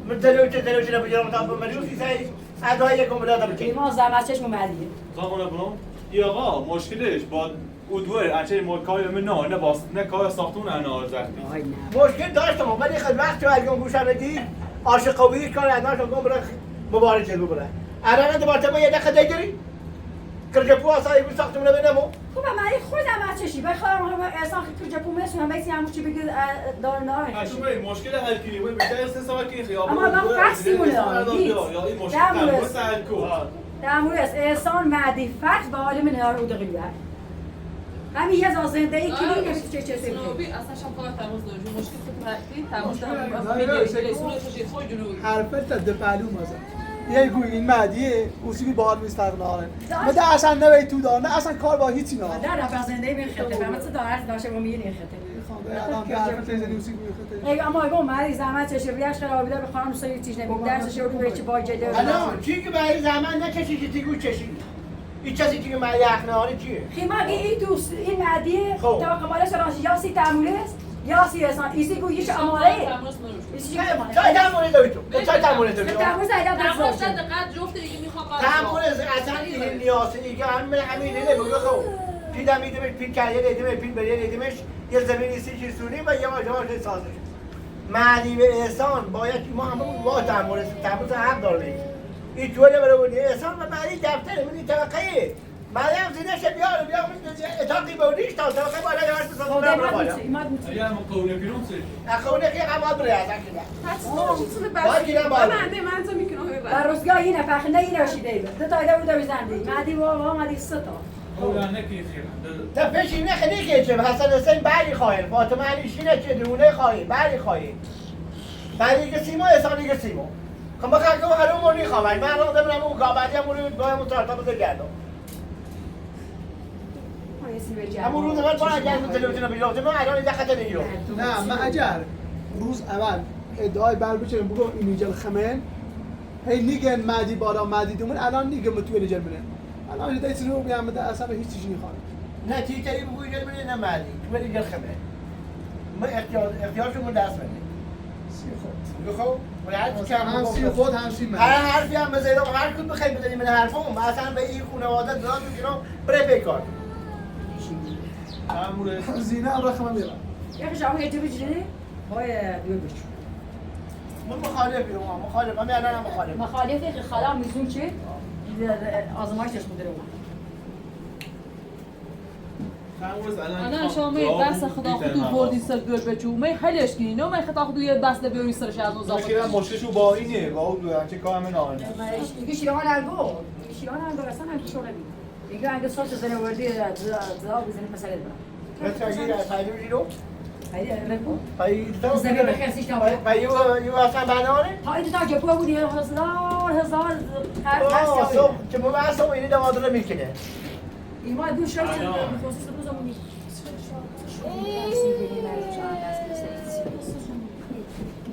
S2: من دلوچه نبودم تا مجلسی سعی ادای کمبلات بکنیم
S4: ما زحمت چشم اومدی
S3: زمان بنام ای آقا مشکلش با او دوه انچه ملکای من نه باس نه کار ساختون انا زخمی
S2: مشکل داشتم ولی خد وقت تو اگه گوش ندی عاشق قوی کار اداش گم برای مبارک رو برای الان دوباره ما یه دقیقه دیگری کرجه پو اصلا یه ساختمون رو بنمو
S4: خب من خودم از چشی بخوام اصلا کرجه پو میسون همه چی همون چی بگی دار نه
S3: اشوبه مشکل حل کنی و بیشتر سه سال که خیابون
S4: اما من فکسی مونه
S3: یا این مشکل تنبس حل کو
S4: در مورد احسان معدی فکس به حال من هر اود قلیه همین یه زنده ای که نمیشه چه چه
S6: نوبی اصلا شما تماس دارید مشکل تو پرکتی تماس دارید
S9: حرفت ده پهلو مثلا یه گوی این معدیه اوسیبی باحال میسترن آره مده اصلا نوی تو دار نه اصلا کار با هیچی نه
S4: در رفت زنده می خطه فهمت تو دارت داشته با میگه خطه ای اما اگه مری زحمت چشه بیاش خرابیده به خانم سوی تیش نبی درسش رو به چه با جده
S2: الان چی که برای زمان نکشی که تیگو چشی این چیزی که من یخنهانی چیه
S4: خیما این دوست این معدیه تا قبالش راش یا سی تعمولست یا سی احسان ایسی گویش اماله ایسی چی اماله
S2: چای تعموله داری تو چای تعموله داری
S4: تعمول زیاده
S6: تماس دقت جفت دیگه میخوام
S2: تعمول اصلا این نیازه دیگه همین نمیگه خب پیدا میدیمش پید کریه دیدیمش پید بریه دیدیمش یه زمینی سی چیز سونیم و یواش یواش سازش معنی به احسان باید ما همون با تعمول حق داره این جوله برای بودی احسان و بعدی دفتر منی توقعی بعدم زینش بیا اتاقی بودیش تا توقعی بالا یواش بسازم برای بالا
S3: اگر ما قونه کنم سه
S2: اخونه که قبال بره از اکیده
S1: من تو میکنم
S4: در روزگاه اینه پخنده اینه شیده ایبه دو تایده بوده بزنده معدی بابا مدی ستا
S3: قولانه کی خیره
S2: تا پیشینه خیلی که چه حسن حسین بری خواهیم فاطمه علیشینه چه دونه خواهیم بری خواهیم بری که سیمو احسانی که سیمو خب ما خلقه و هرون مونی خواهیم من رو دمرم اون گابدی هم مونی با همون تارتا بزر گردم همون روز اول باید اگر اون تلویزیون رو بیرافته من الان اینجا خطه نگیرم
S9: نه من اگر روز اول ادعای بر بچرم بگو اینجا خمن هی نیگن مادی بالا مادی دومن الان نیگم تو اینجا بنن الان ایده چیزی رو میام بده اصلا هیچ چیزی نمیخوام
S2: نه تیتری بگو اینجا بنن نه مادی تو اینجا خمن ما اختیارشون دست بده
S9: سی خود
S2: بخو باید کم
S9: هم سی خود هم سی من
S2: هر حرفی هم بزنم هر کدوم بخیر بزنیم من حرفم اصلا به این خانواده داد میگم بره بیکار
S3: تعمول
S9: زینه هم رقم میرم
S4: یک جامعه هیچی بجنی های دیو بچو
S2: من مخالفی مخالف من الان مخالف
S4: مخالفه که خلا میزون چه آزمایشش بوده رو
S6: الان شما می بحث خدا خودتون بردین سر دور بچو می حلش کنین نه من خطا خودو یه بحث بیاری سرش از اون زاویه
S3: مشکل مشکلشو با اینه با اون چه کار من آنه
S4: دیگه شیران الگو شیران الگو اصلا هم شو نبی دیگه اگه صورت زنه وردی زا بزنه مسئله برام
S2: بچه‌گی فایده رو
S4: هیدی رکو
S2: فایده
S4: زمین بخیر سیش نبود
S2: فایده یو اصلا بناره
S4: تا این تا جپو بودی هزار
S2: صبح که ما اصلا اینی دوادر میکنه
S4: ایمان دو شرط خصوص روزمونی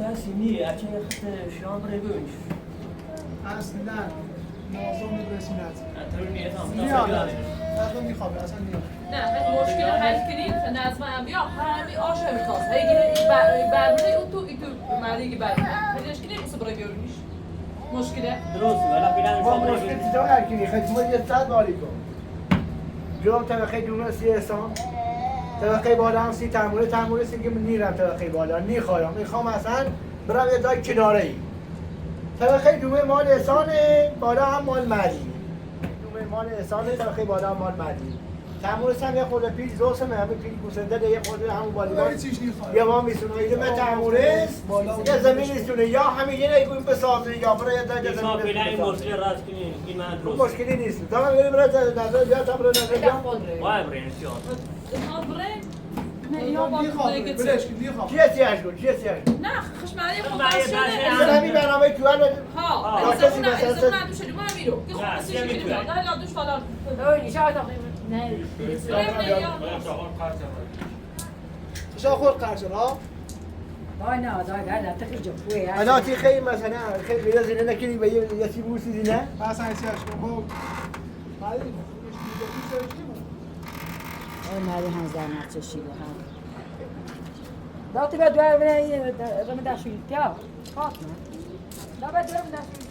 S5: Nasıl niye? Açın yakıtı şu an buraya görmüş.
S9: اصلا نازم رسمیت
S5: Hatırlı niye tamam.
S9: میاد اصلا میخوابه اصلا میاد
S6: نه مشکل حل کنید نظم هم بیا همین آشه میتاز هیگی برمونه اون تو ایتو مردی برمونه هیچ کنید اصلا برای بیارونیش مشکله
S5: Durursun. Valla filan
S2: با
S5: şu an buraya
S2: مشکل
S5: görmüş.
S2: تو هر کی خدمت یه صد باری کن جواب طبقه دونه 30 احسان طبقه بالا هم 30 تعمیر که میرم طبقه بالا میخوام اصلا برم یه جای کناره ای طبقه دومه مال احسانه بالا هم مال مدی دومه مال احسانه طبقه بالا هم مال مدی تعمیر هم یه خورده پیش زوسم همه پیش گوسنده یه خورده همون بالا یه ما میسونه ایده من تعمیرست یه زمین نیستونه یا همین یه نگویم بسازه یا برای یه جای
S5: شما
S2: زمین
S5: فعلا این
S2: بسازه
S5: مشکل راست کنین. این من
S2: اون
S5: درست.
S2: مشکلی نیست تا من بریم برای نظر بیا تا برای نظر بیا
S5: وای برین شما.
S6: اینا بره نه اینا با
S9: میخوابه
S6: دیگه
S9: بلش کن میخوابه
S2: چیه سیاش کن چیه سیاش کن
S6: نه خشمالی خود
S5: من یه
S6: شده
S5: بحث
S2: اصلا همین برنامه تو هم
S6: ها
S2: یا
S6: از
S2: کسی
S6: اون
S2: مثلا
S6: از اون ندوشه ما میرو که
S5: نه،
S6: خود
S5: سیاه
S6: سیشی
S5: می‌تونه.
S6: میاد نه لا دوش فلان
S4: öyle şahit akıyım. Ne?
S9: شاخور قرشن ها
S4: Vay ne aday gel tıkıcı bu ya.
S2: انا تی خیلی مثلا خیلی غیر زینه نکنی به یه سی بوسی زینه
S9: اصلا سیاش کن خب بعدی
S4: Oy mali hanzar çeşidi ha. Dağıtı ve duvar ve ramada şu ya. Kalkma. Da ben duvarım da şu.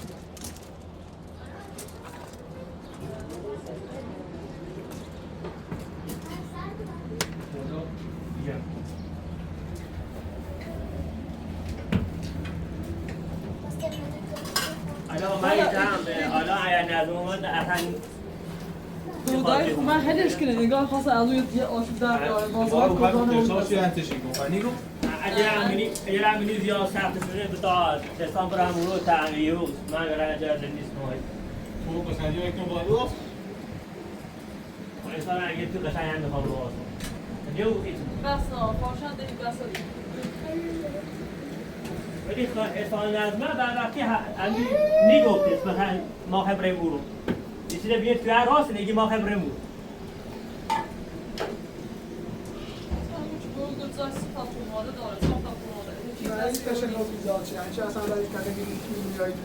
S5: الان من یکم الان اگر نظم اومد اصلا
S6: دودای خب من هدش کنه نگاه خواست از روی یه آشوب در بیاره بازار
S5: اگر امینی زیاد سخت شده به تا دستان برم رو تعمیه و من برای اجازه نیست نوعی
S3: تو مثلا یه یکم بالا
S5: انسان اگه تو قشنگ هم میخوام رو آسان دیگه او خیلی
S6: بسا پاشن دهی بسا دی
S5: ولی احسان نظمه بعد وقتی همین میگفتید مثلا ما خبره برو یه چیزه بیاد توی راست نگی ما خبره برو
S6: گذار ستا پوماده داره ستا
S9: من این کشن رو بیزاد چه انچه اصلا رایش کنه گیری توی میایی تو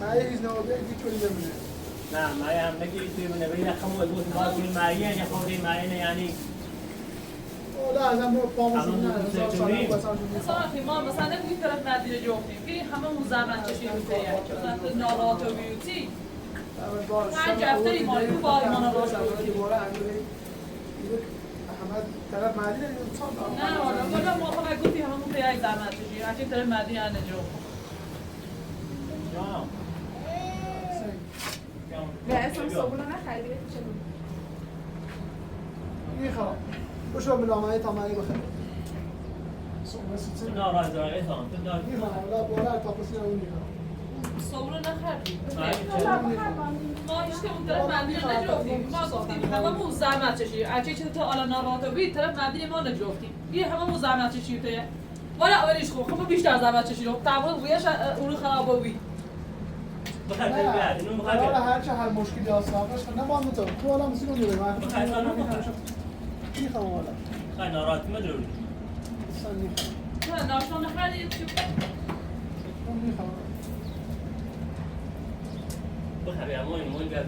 S9: من یه ایز نوابه دیگه بمونه
S5: نه ما هم نگیری توی منه ولی نخمو ازوز باز کنی معین یا خودی معین یعنی
S9: حالا از هم پاموزون نه هزار ساله
S6: مثلا اخی ما مثلا نمیگی طرف ندیره جفتیم که همه اون زمن چشیم میتیه مثلا نارات و بیوتی پنج هفته ایمانی تو با ایمان رو باشه
S9: احمد طرف مدینه
S6: نه والا ما خب گفتی همه اون پیای زمن چشیم هرچی طرف مدینه نجو
S1: و اسم صبونه نخریدی
S9: میخوام بشو بلامه تا منی بخیر
S5: تو ناراحت داره احسان تو ناراحت
S9: میخوام حالا بالا تا پسی اون میخوام
S6: صبونه نخریدی ما هیچ که اون طرف مدینه نجفتیم ما گفتیم همه اون زمن چشیم هرچی چیز تا آلا نارات و بید طرف مدینه ما نجفتیم یه همه اون زمن چشیم تیه والا اولیش خب بیشتر زمن چشیم تعامل رویش اونو خراب بید
S5: بخیر بیاد اینو بخیر
S9: حالا
S5: بیاد
S9: هر چه هر مشکلی هستش نه ما تو تو حالا مسئول میگه من میخوام حالا
S5: خیلی ناراحت مدروی
S9: اصلا میخوام
S6: نه ناشون نخریدی چی
S9: میخوام
S5: بخیر بیاد موین بیاد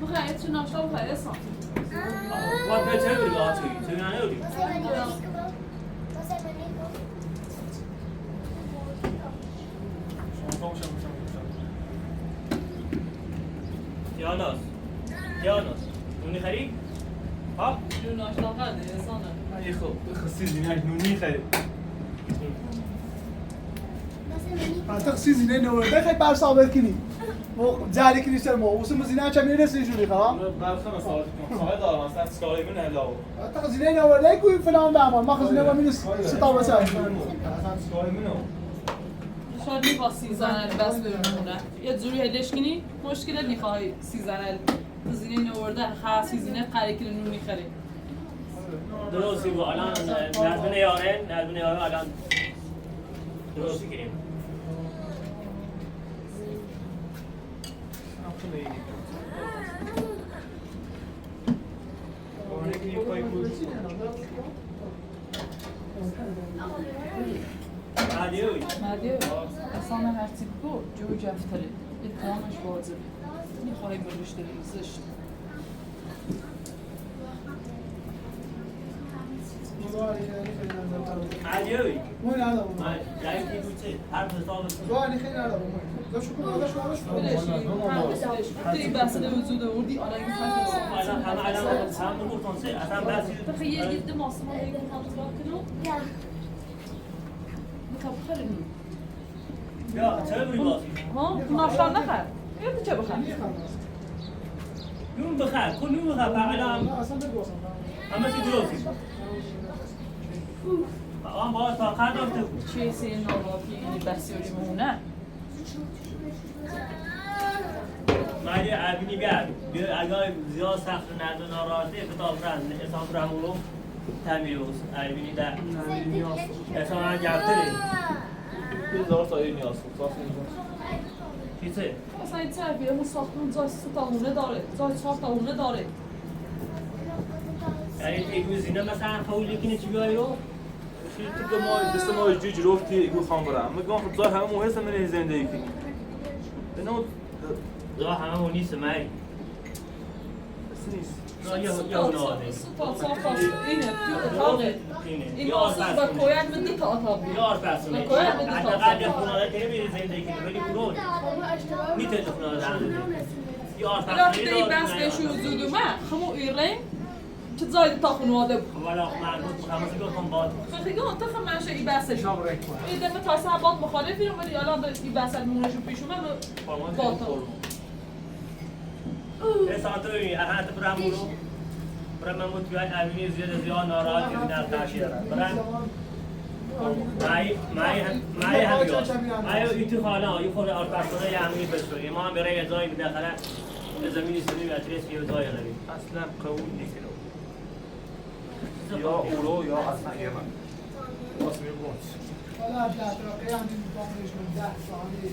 S6: بخیر چه ناشون بخیر اسم
S5: وقت به چه بری آتوی چه نه اولی دیاناس اونی خرید؟ ها؟
S6: جو ناشون خریدی انسانه
S3: یه خب خصی زینه نونی خرید
S9: منطق سیزینه نورده خیلی بر ثابت کنی جاری کنی سر ما واسه زینه چه میره سیجوری خواه
S3: برخم ساعت کن ساعت دارم اصلا سکاری من هلاو
S9: منطق زینه نورده کوی فلان بهمان ما خزینه با مینس ستا بسر
S3: اصلا سکاری منو
S6: شاید میخواه 13 بس بمونه یه جوری هدش کنی مشکلت میخوای 13 زینه نورده خاص زینه قری کنی نونی خرید
S5: درستی بود الان نظم نیاره الان درستی کنیم
S3: کنه این بانه که پای بود
S5: مادیوی
S6: مادیو اصلا هرچی بود جو جفتره اتهامش واضحه میخوای برشته زشت
S5: مادیوی
S9: مهم ندارم
S5: جایی که بود چه هر حساب
S9: وای خیلی ندارم داشت
S6: این بحث وجود آوردی آلا این
S5: الان همه گفتن سه اصلا بحثی
S6: بخی یه دیده ماسمان هایی گفتم تو کنو مطابقه رو
S5: یا چرا بری بازی
S6: ها ناشتان نخر یه چه بخر
S5: نون بخر کن نون بخر الان
S9: اصلا بگوستم
S5: همه چی درستی آن باید تا آخر داشته بود
S6: چه سه ناراکی این بسیاری مونه
S5: مالی عبینی بیاد اگر زیاد سخت نداره ناراحته کتاب رند انسان برامونو تعمیر است عبینی در انسان جابتره
S3: هزار تا این نیاز بود
S5: چیزه
S6: اصلا این تربیه همون ساختمون جای 3 تا هونه داره جای 4 تا هونه داره
S5: یعنی تیگو زینه مثلا خولی کنه چی بیایی رو
S3: شیر تو ما دست ما جوج رفتی گو خان برام میگم خود ظاهر همه مهندس من زندگی کنی بنو
S5: راه همه اون نیست مری
S3: نیست
S5: یا ناده
S6: تا صافاش اینه تو اتاقه این آسان با کویت به 2 تا اتاق بیاد
S5: یار پسونه حداقل یه خونه که نمیری زندگی کنی ولی برو میتونی خونه زندگی یار
S6: وقتی این
S5: پسونه
S6: بس بهشون زود اومد همون ایران چه زاید تا خانواده بود
S5: والا مربوط خمسی گفتم باد
S6: خیلی تا خمشه این بسش این دفعه تا سه باد مخالفی رو ولی الان این بس نمونهشون پیش اومد باد
S5: یه ساعت روی احد برامونو برامون توی امینی زیاد ناراحتی از تاشی دارن برام مای این تو خانه یه خود آرپاسونه یه امنی بسوری ما هم برای ازای بداخله زمینی سنی و اتریس یه ازای نبی
S3: اصلا قبول نیست یا اورو یا اصلا یه من واسه میگم
S9: حالا در واقع همین فامیلش من 10 ثانیه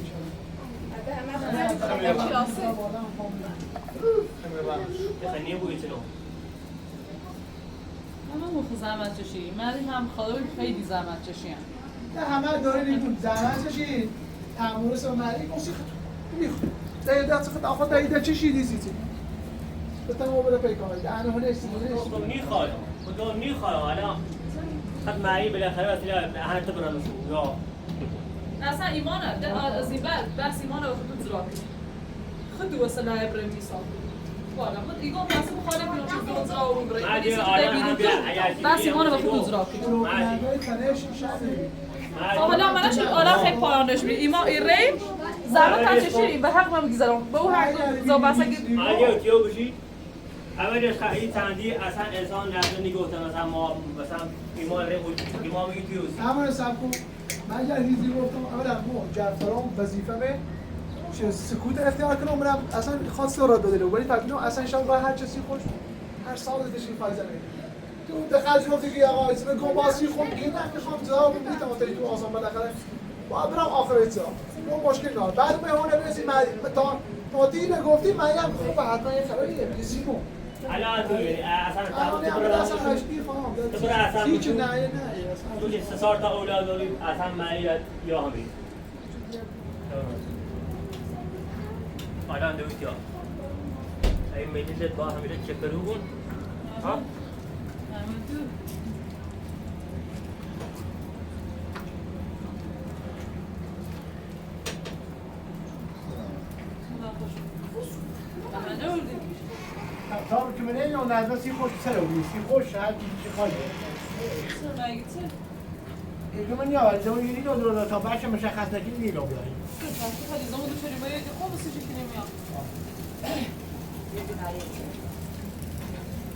S5: خیلی بویی تنو
S6: همه مخ زحمت چشی مردی هم خدای خیلی زحمت چشی
S9: نه همه داره این زحمت چشی تمورس و مردی موسیقی میخواد ده دست خود آخه ده چشی دیزیتی بتم او بده پیکار ده انا هنیستی
S5: خب نیخواد خدا نیخواد حالا خد معی بالاخره واسه هر تا برام یا
S6: اصلا ایمانه از این بعد بس ایمانه و خود زراکی خود واسه ابراهیم میساخت والا خود ایگون بس مخالف میشه خود زرا و ابراهیم بس ایمانه و خود زراکی حالا منش آلا خیلی پایانش می ایمان ایریم زحمت چشی به حق من میگذارم به او هر دو بس اگه
S5: آیا کیو بشی اول خیلی تندی اصلا انسان نمیدونی گفتم مثلا ما مثلا ایمان ره ایمان میگی کیوس
S9: همون سبکو من یه ریزی گفتم اولا مو جعفرام وظیفه‌مه سکوت اختیار کنم برم اصلا خاص را داده ولی فکر اصلا شاید هر چیزی خوش هر سال داشتیم فایده تو دخل گفتی که آقا اسم گماسی خود که نمیخوام جواب میدم تو آسان بالاخره با برام آخرت جواب اون مشکل داره بعد به اون برسیم تا دین گفتی من هم خوب حتما یه خبریه بیسیمو
S5: الان تو اصلا
S9: اصلا هشتی خواهم
S5: تو اصلا
S9: هیچ نه
S5: تو که 3 تا اولاد داری اصلا معنی یا همین الان دویت یا این ملیت با همین چک کردون ها
S2: تا که من اینو نظر سی خوش سر و سی خوش هر چی خواهی اینو من یاد زمان یه نیلو دور تا بچه مشخص نکنی نیلو بیایی
S6: خیلی زمان دو چری باید خوب سی چی کنیم یا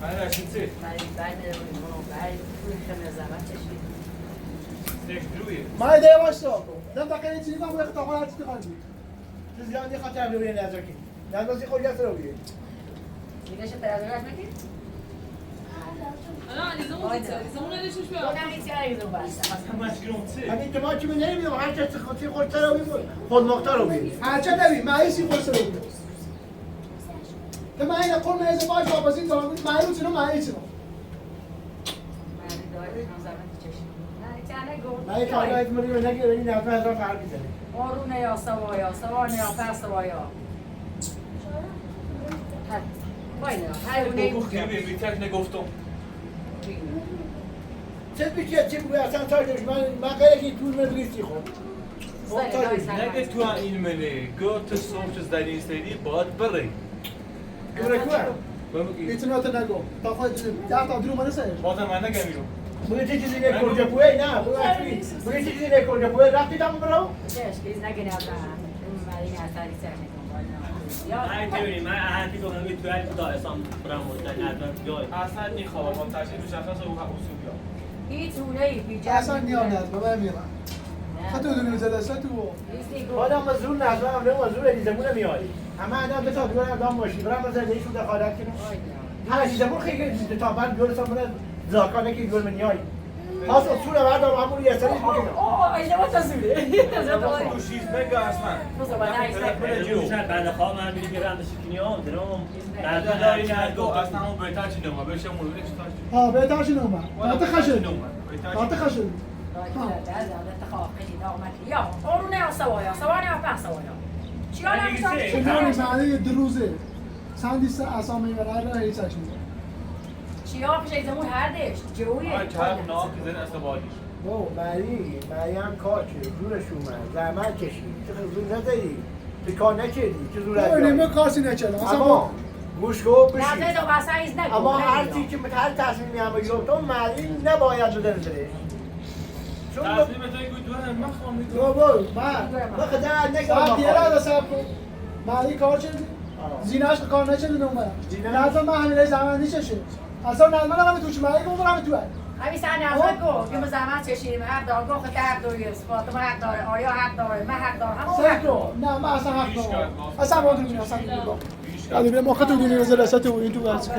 S3: من راشید چی؟
S2: ما ایده باش تو نه تا کنی چیزی نبوده تا خواهد چی خواهد بود زیادی خاطر بیایی نظر کنی نظر سی خوش سر و بیایی
S4: دیگه چه ترازو میگی؟
S6: نه علیزمون نداشتش بیا
S4: اونم این چیزی رو بس
S5: اصلا مشکلم چیه
S2: همین که ما چی می نمیدونم هر چه خاطر خوش سر و بیایی خود مختار رو بیایی
S9: هر چه نبی معیسی خوش سر و بیایی که من این قول میزه باش واپسی دارم مایو چنو مایو چنو من که حالا ایتمونی رو نگیره این نفع هزار فرق میزنه
S4: آرونه یا سوایا سوانه یا پس سوایا باینه هرونه
S3: بگو خیلی بیتک نگفتم
S2: چه بیچه چه بگوی اصلا تاجش من غیر که طول مدریستی خود
S3: نگه تو این ملی گفت صوفش در این سری باید بره
S2: گوره کوه
S9: ایتونو تو نگو تا خود 10 تا درو منو سر
S3: باید من نگمیرم
S2: بگه چه چیزی نکن جپوه نه بگه چه چیزی نکن جپوه رفتی تمام برو
S4: چیز نگه نبرم ولی نه تاری سر نکن
S5: من تیوری من احتی تو همی توی هر کتا اسام برم مستقل ندارم جای
S3: اصلا نیخواه با تشکیل مشخص او اصول بیا
S4: هیچ اونه ای بیجا
S9: اصلا نیامد بابا میرم خاطر دونی میزد است تو
S2: حالا مزرون نظر هم نه مزرون ایزمون میاری همه آدم به تا دور آدم باشی برام مثلا ایشون دخالت کنه هر ایزمون خیلی تا بعد گل سام برای زاکانه که گل منیای خاص اصول بعد همون یه سری میکنه
S4: اشتباه تزوله
S3: تو چیز نگه اصلا
S5: شاید بعد خواه من میری که رمز شکنی هم درم
S3: در داری نگو اصلا همون بهتر چی نمه بشه مولوی چی تاشتی
S9: ها بهتر شنو اومد تا خشن تا خشن
S4: یا آرونه یا سوایا سوانه یا پس سوایا چی
S9: چون مسئله دروزه ساندیس اسامی برای راه هیچ چیزی
S4: چیا پیش ایزمون هر دشت جویه
S3: چرب ناک زن استبادیش
S2: مری هم کار چه جورش اومد زحمت کشید چه زور نداری به کار نکردی چه زور از
S9: ما کارسی نکردم
S2: اما گوش کن بشید
S4: نه دو بسا ایز نگو
S2: اما هر چی که هر تصمیمی هم بگیرم تو مری نباید بدن زره چون
S3: تصمیم تو این گوی دوه من خواهم میگم
S2: بابا من خدا نگم
S9: سب دیره را سب کن مالی کار چندی زیناش کار نچندی نومد لازم من همین زمان نیچشه اصلا نظمه نگم توش مالی گم برم تو
S4: همین سن نظمه گو که ما زمان چشیم هر دار گو خود حق دوری فاطمه حق داره آیا حق داره من حق دارم همون حق داره
S9: نه من اصلا حق دارم اصلا ما دونیم اصلا دونیم ما خط دونیم از لسات و این تو از